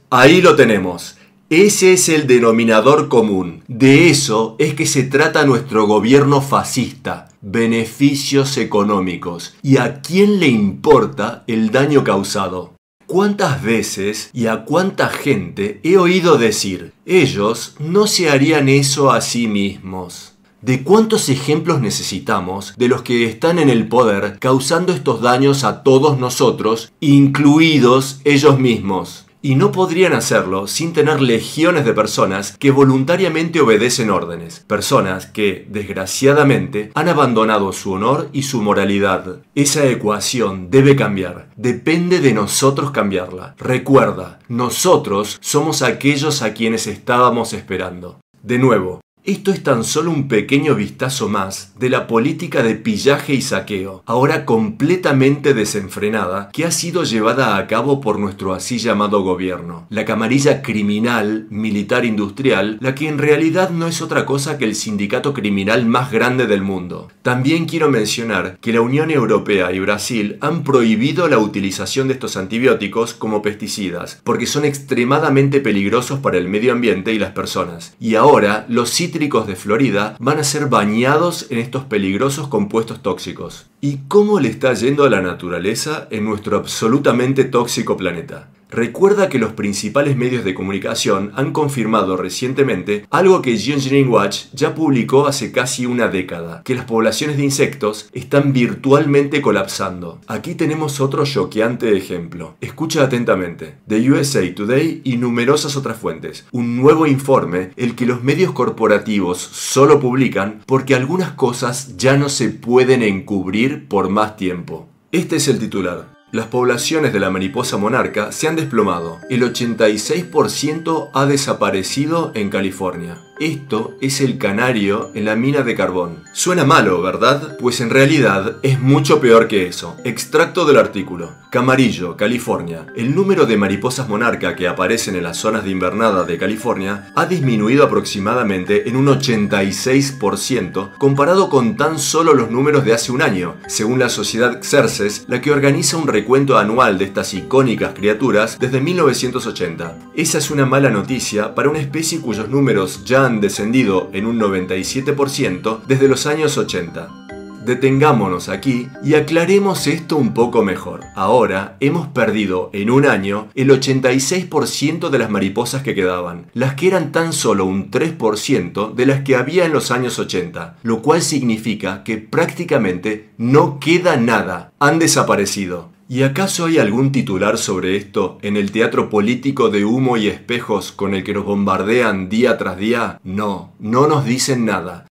Ahí lo tenemos. Ese es el denominador común. De eso es que se trata nuestro gobierno fascista. Beneficios económicos. ¿Y a quién le importa el daño causado? ¿Cuántas veces y a cuánta gente he oído decir, ellos no se harían eso a sí mismos? ¿De cuántos ejemplos necesitamos de los que están en el poder causando estos daños a todos nosotros, incluidos ellos mismos? Y no podrían hacerlo sin tener legiones de personas que voluntariamente obedecen órdenes. Personas que, desgraciadamente, han abandonado su honor y su moralidad. Esa ecuación debe cambiar. Depende de nosotros cambiarla. Recuerda, nosotros somos aquellos a quienes estábamos esperando. De nuevo, esto es tan solo un pequeño vistazo más de la política de pillaje y saqueo, ahora completamente desenfrenada, que ha sido llevada a cabo por nuestro así llamado gobierno. La camarilla criminal, militar industrial, la que en realidad no es otra cosa que el sindicato criminal más grande del mundo. También quiero mencionar que la Unión Europea y Brasil han prohibido la utilización de estos antibióticos como pesticidas, porque son extremadamente peligrosos para el medio ambiente y las personas. Y ahora los cítricos de Florida van a ser bañados en estos peligrosos compuestos tóxicos. ¿Y cómo le está yendo a la naturaleza en nuestro absolutamente tóxico planeta? Recuerda que los principales medios de comunicación han confirmado recientemente algo que Geoengineering Watch ya publicó hace casi una década, que las poblaciones de insectos están virtualmente colapsando. Aquí tenemos otro choqueante ejemplo. Escucha atentamente. The USA Today y numerosas otras fuentes. Un nuevo informe, el que los medios corporativos solo publican porque algunas cosas ya no se pueden encubrir por más tiempo. Este es el titular. Las poblaciones de la mariposa monarca se han desplomado. El 86% ha desaparecido en California. Esto es el canario en la mina de carbón. Suena malo, ¿verdad? Pues en realidad es mucho peor que eso. Extracto del artículo. Camarillo, California. El número de mariposas monarca que aparecen en las zonas de invernada de California ha disminuido aproximadamente en un 86% comparado con tan solo los números de hace un año, según la sociedad Xerces, la que organiza un recuento anual de estas icónicas criaturas desde 1980. Esa es una mala noticia para una especie cuyos números ya ya han descendido en un 97% desde los años 80. Detengámonos aquí y aclaremos esto un poco mejor. Ahora hemos perdido en un año el 86% de las mariposas que quedaban, las que eran tan solo un 3% de las que había en los años 80, lo cual significa que prácticamente no queda nada, han desaparecido. ¿Y acaso hay algún titular sobre esto en el teatro político de humo y espejos con el que nos bombardean día tras día? No nos dicen nada.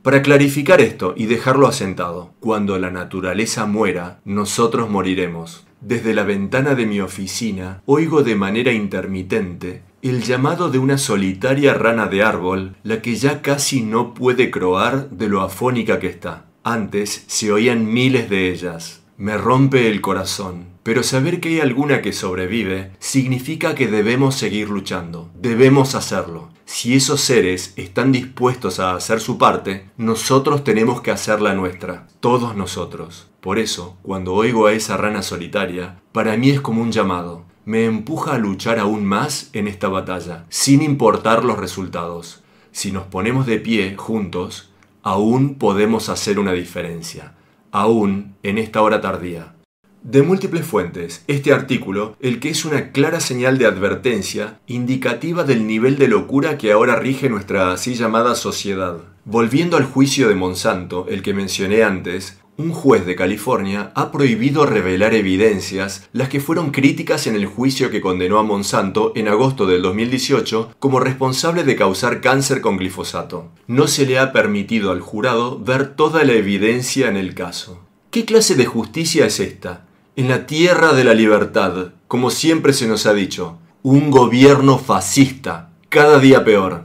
Para clarificar esto y dejarlo asentado, cuando la naturaleza muera, nosotros moriremos. Desde la ventana de mi oficina, oigo de manera intermitente el llamado de una solitaria rana de árbol, la que ya casi no puede croar de lo afónica que está. Antes se oían miles de ellas. Me rompe el corazón, pero saber que hay alguna que sobrevive significa que debemos seguir luchando. Debemos hacerlo. Si esos seres están dispuestos a hacer su parte, nosotros tenemos que hacer la nuestra. Todos nosotros. Por eso, cuando oigo a esa rana solitaria, para mí es como un llamado. Me empuja a luchar aún más en esta batalla, sin importar los resultados. Si nos ponemos de pie juntos, aún podemos hacer una diferencia. Aún en esta hora tardía. De múltiples fuentes, este artículo, el que es una clara señal de advertencia, indicativa del nivel de locura que ahora rige nuestra así llamada sociedad. Volviendo al juicio de Monsanto, el que mencioné antes, un juez de California ha prohibido revelar evidencias, las que fueron críticas en el juicio que condenó a Monsanto en agosto del 2018 como responsable de causar cáncer con glifosato. No se le ha permitido al jurado ver toda la evidencia en el caso. ¿Qué clase de justicia es esta? En la tierra de la libertad, como siempre se nos ha dicho, un gobierno fascista, cada día peor.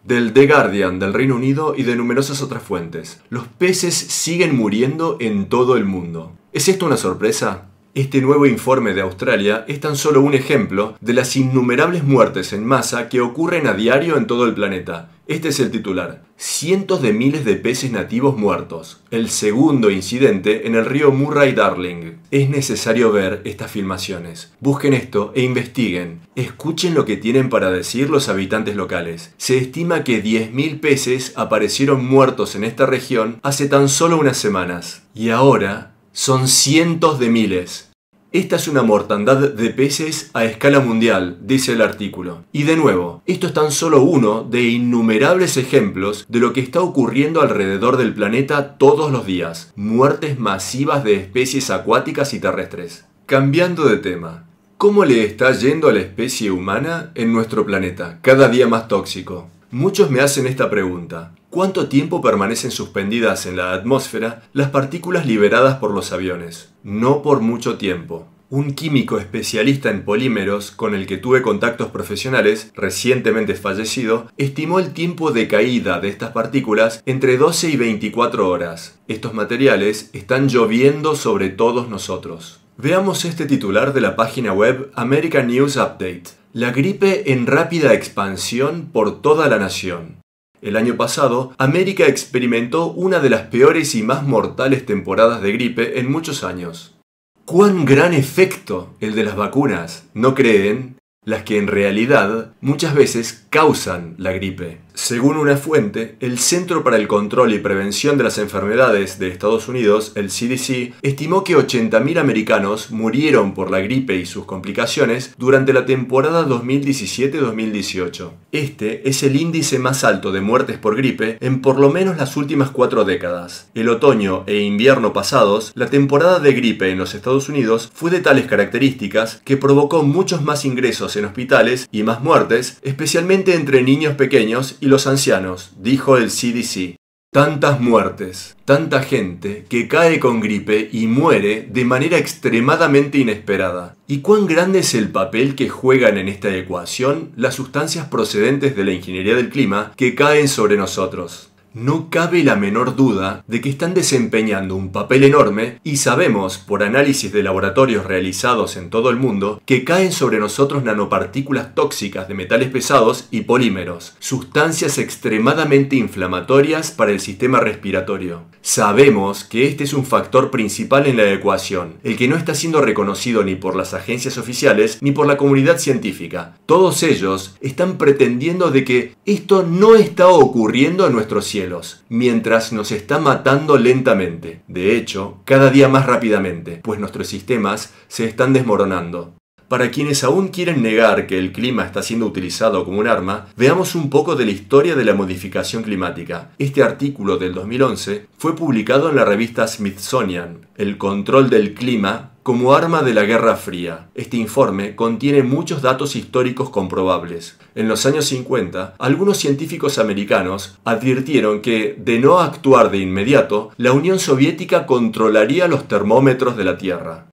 Del The Guardian del Reino Unido y de numerosas otras fuentes. Los peces siguen muriendo en todo el mundo. ¿Es esto una sorpresa? Este nuevo informe de Australia es tan solo un ejemplo de las innumerables muertes en masa que ocurren a diario en todo el planeta. Este es el titular. Cientos de miles de peces nativos muertos. El segundo incidente en el río Murray-Darling. Es necesario ver estas filmaciones. Busquen esto e investiguen. Escuchen lo que tienen para decir los habitantes locales. Se estima que 10.000 peces aparecieron muertos en esta región hace tan solo unas semanas. Y ahora son cientos de miles. Esta es una mortandad de peces a escala mundial, dice el artículo. Y de nuevo, esto es tan solo uno de innumerables ejemplos de lo que está ocurriendo alrededor del planeta todos los días. Muertes masivas de especies acuáticas y terrestres. Cambiando de tema, ¿cómo le está yendo a la especie humana en nuestro planeta, cada día más tóxico? Muchos me hacen esta pregunta. ¿Cuánto tiempo permanecen suspendidas en la atmósfera las partículas liberadas por los aviones? No por mucho tiempo. Un químico especialista en polímeros con el que tuve contactos profesionales, recientemente fallecido, estimó el tiempo de caída de estas partículas entre 12 y 24 horas. Estos materiales están lloviendo sobre todos nosotros. Veamos este titular de la página web American News Update. La gripe en rápida expansión por toda la nación. El año pasado, América experimentó una de las peores y más mortales temporadas de gripe en muchos años. ¡Cuán gran efecto el de las vacunas! ¿No creen? Las que en realidad muchas veces causan la gripe. Según una fuente, el Centro para el Control y Prevención de las Enfermedades de Estados Unidos, el CDC, estimó que 80.000 americanos murieron por la gripe y sus complicaciones durante la temporada 2017-2018. Este es el índice más alto de muertes por gripe en por lo menos las últimas 4 décadas. El otoño e invierno pasados, la temporada de gripe en los Estados Unidos fue de tales características que provocó muchos más ingresos en hospitales y más muertes, especialmente entre niños pequeños y los ancianos, dijo el CDC. Tantas muertes, tanta gente que cae con gripe y muere de manera extremadamente inesperada. ¿Y cuán grande es el papel que juegan en esta ecuación las sustancias procedentes de la ingeniería del clima que caen sobre nosotros? No cabe la menor duda de que están desempeñando un papel enorme y sabemos, por análisis de laboratorios realizados en todo el mundo, que caen sobre nosotros nanopartículas tóxicas de metales pesados y polímeros, sustancias extremadamente inflamatorias para el sistema respiratorio. Sabemos que este es un factor principal en la ecuación, el que no está siendo reconocido ni por las agencias oficiales ni por la comunidad científica. Todos ellos están pretendiendo de que esto no está ocurriendo en nuestros cielos, mientras nos está matando lentamente. De hecho, cada día más rápidamente, pues nuestros sistemas se están desmoronando. Para quienes aún quieren negar que el clima está siendo utilizado como un arma, veamos un poco de la historia de la modificación climática. Este artículo del 2011 fue publicado en la revista Smithsonian, El control del clima como arma de la Guerra Fría. Este informe contiene muchos datos históricos comprobables. En los años 50, algunos científicos americanos advirtieron que, de no actuar de inmediato, la Unión Soviética controlaría los termómetros de la Tierra.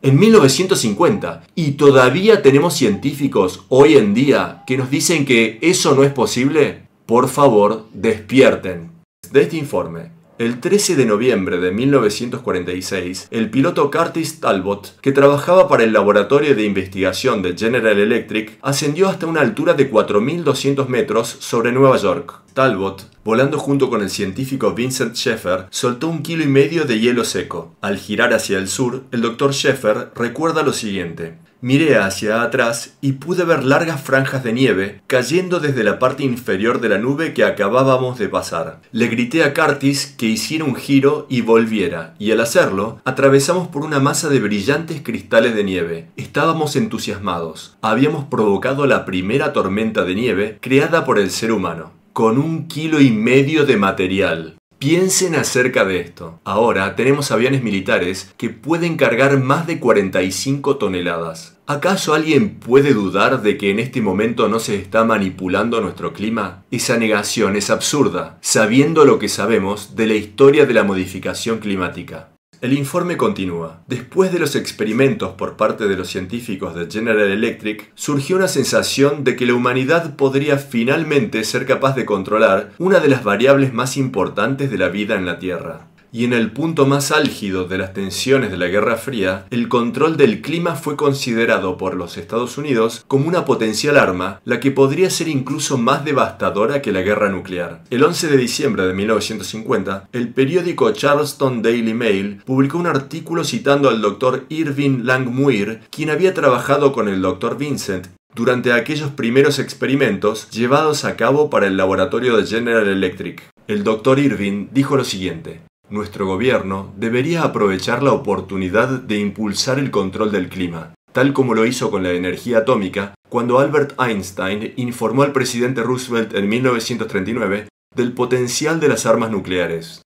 En 1950, y todavía tenemos científicos hoy en día que nos dicen que eso no es posible. Por favor, despierten. De este informe, el 13 de noviembre de 1946, el piloto Curtis Talbot, que trabajaba para el laboratorio de investigación de General Electric, ascendió hasta una altura de 4.200 metros sobre Nueva York. Talbot, volando junto con el científico Vincent Schaeffer, soltó 1,5 kilos de hielo seco. Al girar hacia el sur, el Dr. Schaeffer recuerda lo siguiente: miré hacia atrás y pude ver largas franjas de nieve cayendo desde la parte inferior de la nube que acabábamos de pasar. Le grité a Curtis que hiciera un giro y volviera, y al hacerlo, atravesamos por una masa de brillantes cristales de nieve. Estábamos entusiasmados. Habíamos provocado la primera tormenta de nieve creada por el ser humano, con 1,5 kilos de material. Piensen acerca de esto. Ahora tenemos aviones militares que pueden cargar más de 45 toneladas. ¿Acaso alguien puede dudar de que en este momento no se está manipulando nuestro clima? Esa negación es absurda, sabiendo lo que sabemos de la historia de la modificación climática. El informe continúa. Después de los experimentos por parte de los científicos de General Electric, surgió una sensación de que la humanidad podría finalmente ser capaz de controlar una de las variables más importantes de la vida en la Tierra. Y en el punto más álgido de las tensiones de la Guerra Fría, el control del clima fue considerado por los Estados Unidos como una potencial arma, la que podría ser incluso más devastadora que la guerra nuclear. El 11 de diciembre de 1950, el periódico Charleston Daily Mail publicó un artículo citando al Dr. Irving Langmuir, quien había trabajado con el Dr. Vincent durante aquellos primeros experimentos llevados a cabo para el laboratorio de General Electric. El Dr. Irving dijo lo siguiente: nuestro gobierno debería aprovechar la oportunidad de impulsar el control del clima, tal como lo hizo con la energía atómica cuando Albert Einstein informó al presidente Roosevelt en 1939 del potencial de las armas nucleares.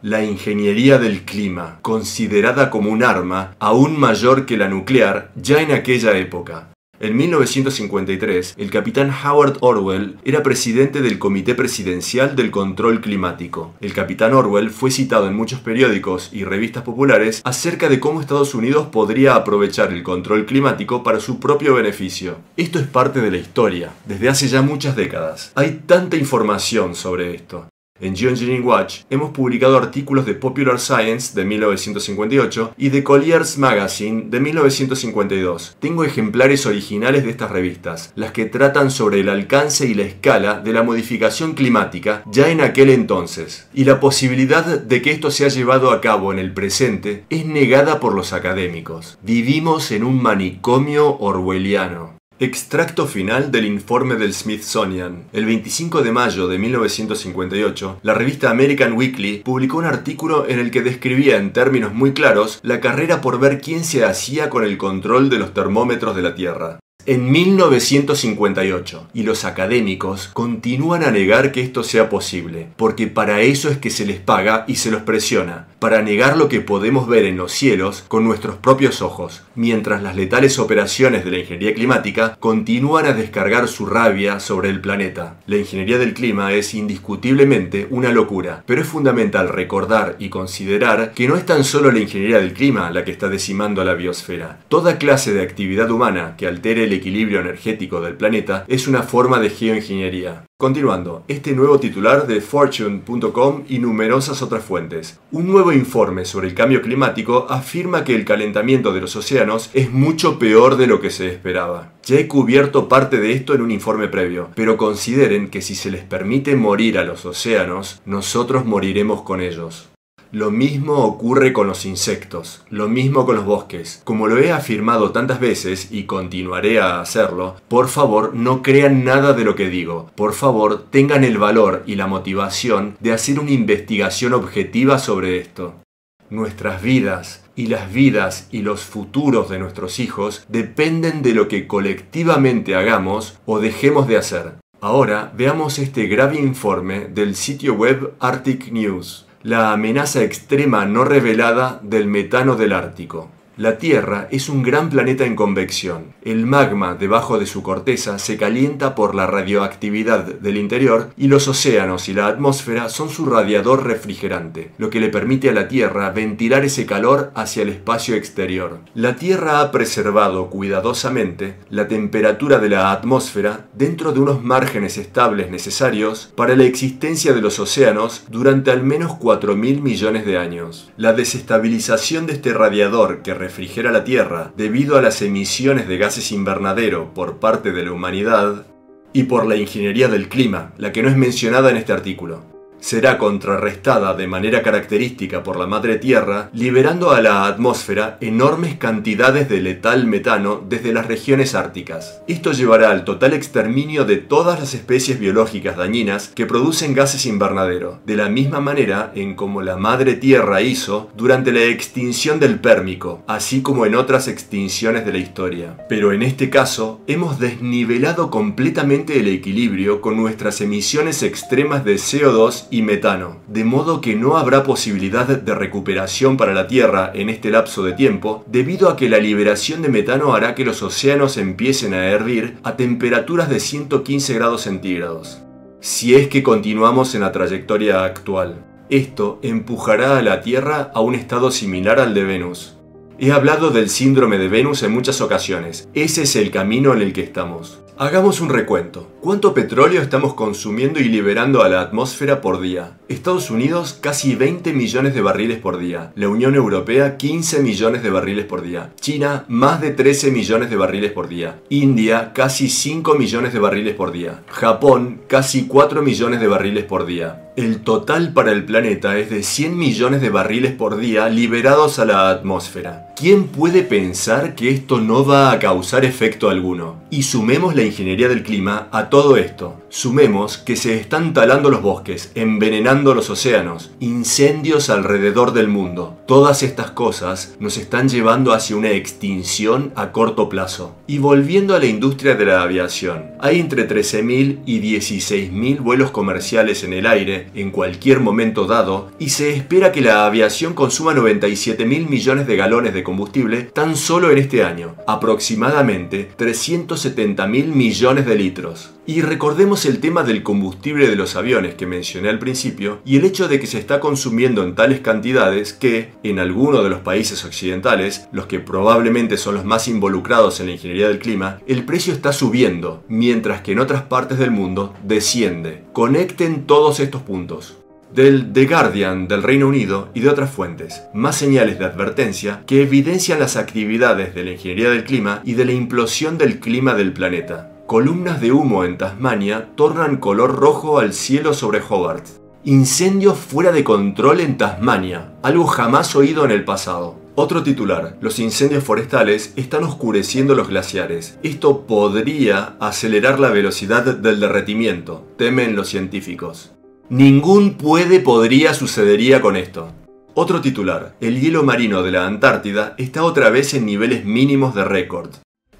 La ingeniería del clima, considerada como un arma aún mayor que la nuclear ya en aquella época. En 1953, el capitán Howard Orwell era presidente del Comité Presidencial del Control Climático. El capitán Orwell fue citado en muchos periódicos y revistas populares acerca de cómo Estados Unidos podría aprovechar el control climático para su propio beneficio. Esto es parte de la historia, desde hace ya muchas décadas. Hay tanta información sobre esto. En Geoengineering Watch hemos publicado artículos de Popular Science de 1958 y de Collier's Magazine de 1952. Tengo ejemplares originales de estas revistas, las que tratan sobre el alcance y la escala de la modificación climática ya en aquel entonces. Y la posibilidad de que esto sea llevado a cabo en el presente es negada por los académicos. Vivimos en un manicomio orwelliano. Extracto final del informe del Smithsonian. El 25 de mayo de 1958, la revista American Weekly publicó un artículo en el que describía en términos muy claros la carrera por ver quién se hacía con el control de los termómetros de la Tierra. En 1958, y los académicos continúan a negar que esto sea posible, porque para eso es que se les paga y se los presiona, para negar lo que podemos ver en los cielos con nuestros propios ojos, mientras las letales operaciones de la ingeniería climática continúan a descargar su rabia sobre el planeta. La ingeniería del clima es indiscutiblemente una locura, pero es fundamental recordar y considerar que no es tan solo la ingeniería del clima la que está decimando a la biosfera. Toda clase de actividad humana que altere el el equilibrio energético del planeta es una forma de geoingeniería. Continuando, este nuevo titular de Fortune.com y numerosas otras fuentes. Un nuevo informe sobre el cambio climático afirma que el calentamiento de los océanos es mucho peor de lo que se esperaba. Ya he cubierto parte de esto en un informe previo, pero consideren que si se les permite morir a los océanos, nosotros moriremos con ellos. Lo mismo ocurre con los insectos, lo mismo con los bosques. Como lo he afirmado tantas veces y continuaré a hacerlo, por favor no crean nada de lo que digo. Por favor tengan el valor y la motivación de hacer una investigación objetiva sobre esto. Nuestras vidas y las vidas y los futuros de nuestros hijos dependen de lo que colectivamente hagamos o dejemos de hacer. Ahora veamos este grave informe del sitio web Arctic News. La amenaza extrema no revelada del metano del Ártico. La Tierra es un gran planeta en convección. El magma debajo de su corteza se calienta por la radioactividad del interior y los océanos y la atmósfera son su radiador refrigerante, lo que le permite a la Tierra ventilar ese calor hacia el espacio exterior. La Tierra ha preservado cuidadosamente la temperatura de la atmósfera dentro de unos márgenes estables necesarios para la existencia de los océanos durante al menos 4.000 millones de años. La desestabilización de este radiador que refrigera la Tierra debido a las emisiones de gases invernadero por parte de la humanidad y por la ingeniería del clima, la que no es mencionada en este artículo, será contrarrestada de manera característica por la madre Tierra, liberando a la atmósfera enormes cantidades de letal metano desde las regiones árticas. Esto llevará al total exterminio de todas las especies biológicas dañinas que producen gases invernadero, de la misma manera en como la madre Tierra hizo durante la extinción del Pérmico, así como en otras extinciones de la historia. Pero en este caso, hemos desnivelado completamente el equilibrio con nuestras emisiones extremas de CO2 y metano, de modo que no habrá posibilidad de recuperación para la Tierra en este lapso de tiempo, debido a que la liberación de metano hará que los océanos empiecen a hervir a temperaturas de 115 grados centígrados. Si es que continuamos en la trayectoria actual, esto empujará a la Tierra a un estado similar al de Venus. He hablado del síndrome de Venus en muchas ocasiones. Ese es el camino en el que estamos. Hagamos un recuento. ¿Cuánto petróleo estamos consumiendo y liberando a la atmósfera por día? Estados Unidos, casi 20 millones de barriles por día. La Unión Europea, 15 millones de barriles por día. China, más de 13 millones de barriles por día. India, casi 5 millones de barriles por día. Japón, casi 4 millones de barriles por día. El total para el planeta es de 100 millones de barriles por día liberados a la atmósfera. ¿Quién puede pensar que esto no va a causar efecto alguno? Y sumemos la ingeniería del clima a todo esto. Sumemos que se están talando los bosques, envenenando los océanos, incendios alrededor del mundo. Todas estas cosas nos están llevando hacia una extinción a corto plazo. Y volviendo a la industria de la aviación, hay entre 13.000 y 16.000 vuelos comerciales en el aire en cualquier momento dado, y se espera que la aviación consuma 97.000 millones de galones de combustible tan solo en este año, aproximadamente 370.000 millones de litros. Y recordemos el tema del combustible de los aviones que mencioné al principio y el hecho de que se está consumiendo en tales cantidades que, en algunos de los países occidentales, los que probablemente son los más involucrados en la ingeniería del clima, el precio está subiendo, mientras que en otras partes del mundo desciende. Conecten todos estos puntos. Del The Guardian del Reino Unido y de otras fuentes, más señales de advertencia que evidencian las actividades de la ingeniería del clima y de la implosión del clima del planeta. Columnas de humo en Tasmania tornan color rojo al cielo sobre Hobart. Incendios fuera de control en Tasmania, algo jamás oído en el pasado. Otro titular, los incendios forestales están oscureciendo los glaciares. Esto podría acelerar la velocidad del derretimiento, temen los científicos. Ningún podría sucedería con esto. Otro titular, el hielo marino de la Antártida está otra vez en niveles mínimos de récord.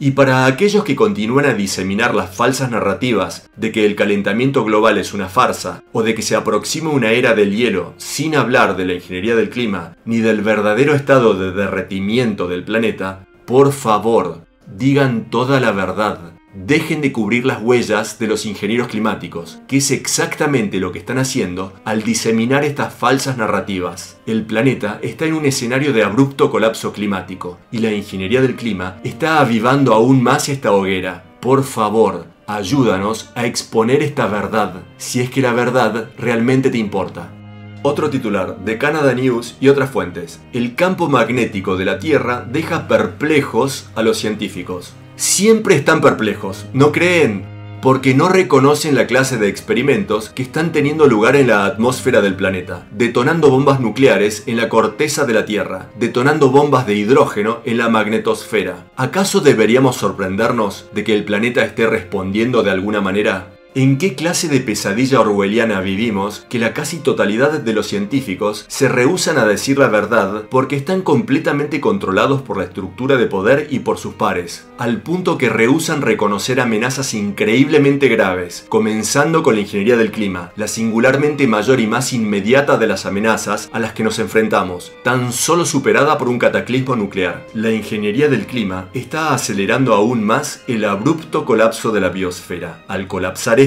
Y para aquellos que continúan a diseminar las falsas narrativas de que el calentamiento global es una farsa o de que se aproxima una era del hielo sin hablar de la ingeniería del clima ni del verdadero estado de derretimiento del planeta, por favor, digan toda la verdad. Dejen de cubrir las huellas de los ingenieros climáticos, que es exactamente lo que están haciendo al diseminar estas falsas narrativas. El planeta está en un escenario de abrupto colapso climático y la ingeniería del clima está avivando aún más esta hoguera. Por favor, ayúdanos a exponer esta verdad, si es que la verdad realmente te importa. Otro titular de Canada News y otras fuentes. El campo magnético de la Tierra deja perplejos a los científicos. Siempre están perplejos, ¿no creen? Porque no reconocen la clase de experimentos que están teniendo lugar en la atmósfera del planeta, detonando bombas nucleares en la corteza de la Tierra, detonando bombas de hidrógeno en la magnetosfera. ¿Acaso deberíamos sorprendernos de que el planeta esté respondiendo de alguna manera? ¿En qué clase de pesadilla orwelliana vivimos que la casi totalidad de los científicos se rehúsan a decir la verdad porque están completamente controlados por la estructura de poder y por sus pares, al punto que rehúsan reconocer amenazas increíblemente graves, comenzando con la ingeniería del clima, la singularmente mayor y más inmediata de las amenazas a las que nos enfrentamos, tan solo superada por un cataclismo nuclear? La ingeniería del clima está acelerando aún más el abrupto colapso de la biosfera. Al colapsar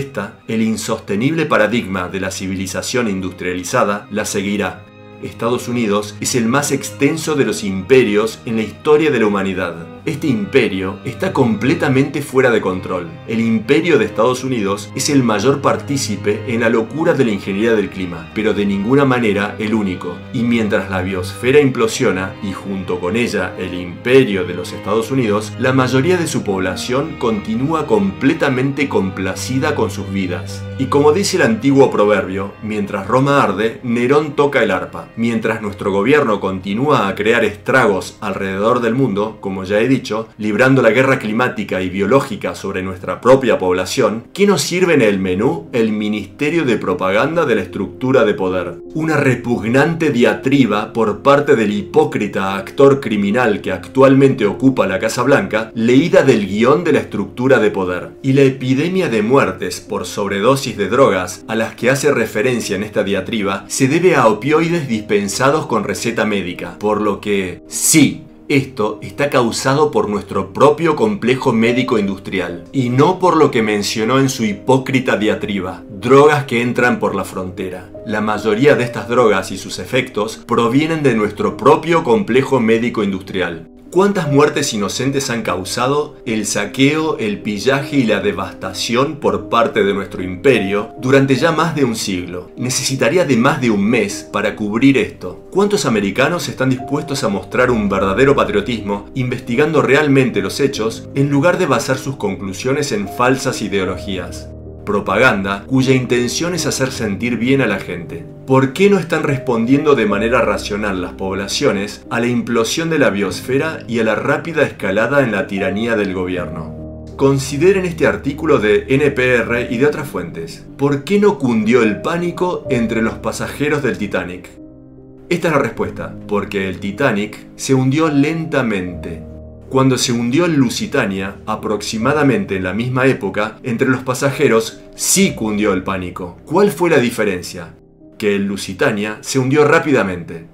el insostenible paradigma de la civilización industrializada la seguirá. Estados Unidos es el más extenso de los imperios en la historia de la humanidad. Este imperio está completamente fuera de control. El imperio de Estados Unidos es el mayor partícipe en la locura de la ingeniería del clima, pero de ninguna manera el único. Y mientras la biosfera implosiona, y junto con ella el imperio de los Estados Unidos, la mayoría de su población continúa completamente complacida con sus vidas. Y como dice el antiguo proverbio, mientras Roma arde, Nerón toca el arpa. Mientras nuestro gobierno continúa a crear estragos alrededor del mundo, como ya he dicho, librando la guerra climática y biológica sobre nuestra propia población, ¿qué nos sirve en el menú? El Ministerio de Propaganda de la Estructura de Poder. Una repugnante diatriba por parte del hipócrita actor criminal que actualmente ocupa la Casa Blanca, leída del guión de la Estructura de Poder. Y la epidemia de muertes por sobredosis de drogas a las que hace referencia en esta diatriba se debe a opioides dispensados con receta médica, por lo que sí, esto está causado por nuestro propio complejo médico industrial, y no por lo que mencionó en su hipócrita diatriba, drogas que entran por la frontera. La mayoría de estas drogas y sus efectos provienen de nuestro propio complejo médico industrial. ¿Cuántas muertes inocentes han causado el saqueo, el pillaje y la devastación por parte de nuestro imperio durante ya más de un siglo? Necesitaría de más de un mes para cubrir esto. ¿Cuántos americanos están dispuestos a mostrar un verdadero patriotismo investigando realmente los hechos en lugar de basar sus conclusiones en falsas ideologías? Propaganda cuya intención es hacer sentir bien a la gente. ¿Por qué no están respondiendo de manera racional las poblaciones a la implosión de la biosfera y a la rápida escalada en la tiranía del gobierno? Consideren este artículo de NPR y de otras fuentes. ¿Por qué no cundió el pánico entre los pasajeros del Titanic? Esta es la respuesta. Porque el Titanic se hundió lentamente. Cuando se hundió el Lusitania, aproximadamente en la misma época, entre los pasajeros sí cundió el pánico. ¿Cuál fue la diferencia? Que el Lusitania se hundió rápidamente.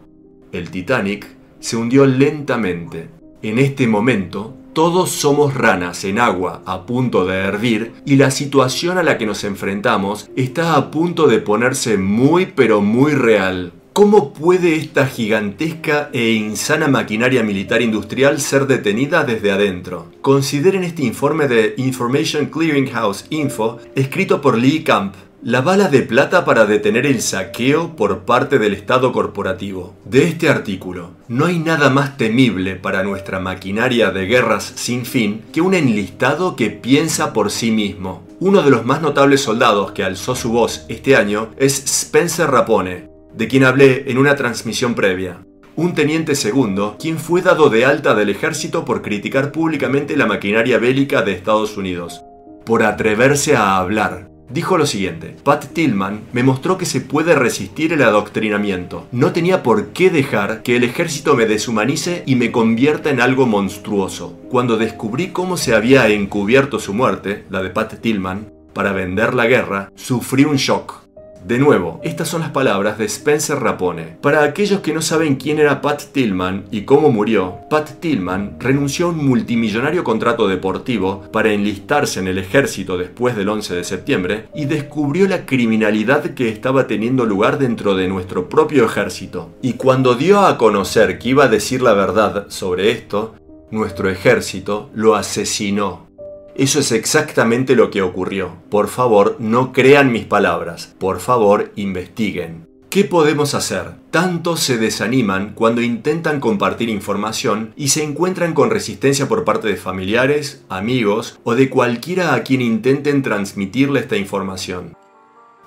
El Titanic se hundió lentamente. En este momento, todos somos ranas en agua a punto de hervir y la situación a la que nos enfrentamos está a punto de ponerse muy pero muy real. ¿Cómo puede esta gigantesca e insana maquinaria militar industrial ser detenida desde adentro? Consideren este informe de Information Clearinghouse Info, escrito por Lee Camp. La bala de plata para detener el saqueo por parte del Estado corporativo. De este artículo, no hay nada más temible para nuestra maquinaria de guerras sin fin que un enlistado que piensa por sí mismo. Uno de los más notables soldados que alzó su voz este año es Spencer Rapone, de quien hablé en una transmisión previa. Un teniente segundo, quien fue dado de alta del ejército por criticar públicamente la maquinaria bélica de Estados Unidos. Por atreverse a hablar. Dijo lo siguiente: Pat Tillman me mostró que se puede resistir el adoctrinamiento. No tenía por qué dejar que el ejército me deshumanice y me convierta en algo monstruoso. Cuando descubrí cómo se había encubierto su muerte, la de Pat Tillman, para vender la guerra, sufrí un shock. De nuevo, estas son las palabras de Spencer Rapone. Para aquellos que no saben quién era Pat Tillman y cómo murió, Pat Tillman renunció a un multimillonario contrato deportivo para enlistarse en el ejército después del 11 de septiembre y descubrió la criminalidad que estaba teniendo lugar dentro de nuestro propio ejército. Y cuando dio a conocer que iba a decir la verdad sobre esto, nuestro ejército lo asesinó. Eso es exactamente lo que ocurrió. Por favor, no crean mis palabras. Por favor, investiguen. ¿Qué podemos hacer? Tantos se desaniman cuando intentan compartir información y se encuentran con resistencia por parte de familiares, amigos o de cualquiera a quien intenten transmitirle esta información.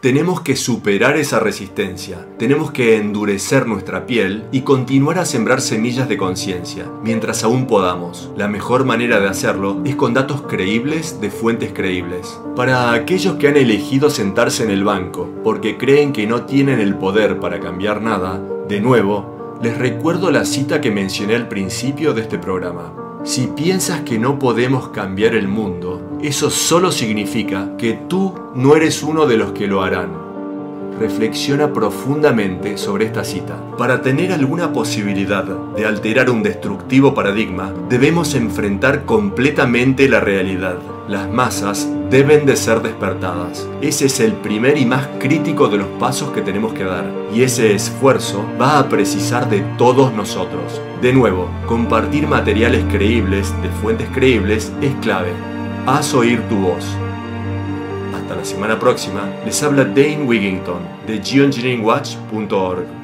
Tenemos que superar esa resistencia, tenemos que endurecer nuestra piel y continuar a sembrar semillas de conciencia, mientras aún podamos. La mejor manera de hacerlo es con datos creíbles de fuentes creíbles. Para aquellos que han elegido sentarse en el banco porque creen que no tienen el poder para cambiar nada, de nuevo, les recuerdo la cita que mencioné al principio de este programa. Si piensas que no podemos cambiar el mundo, eso solo significa que tú no eres uno de los que lo harán. Reflexiona profundamente sobre esta cita. Para tener alguna posibilidad de alterar un destructivo paradigma, debemos enfrentar completamente la realidad. Las masas deben de ser despertadas. Ese es el primer y más crítico de los pasos que tenemos que dar. Y ese esfuerzo va a precisar de todos nosotros. De nuevo, compartir materiales creíbles de fuentes creíbles es clave. Haz oír tu voz. Hasta la semana próxima, les habla Dane Wigington de geoengineeringwatch.org.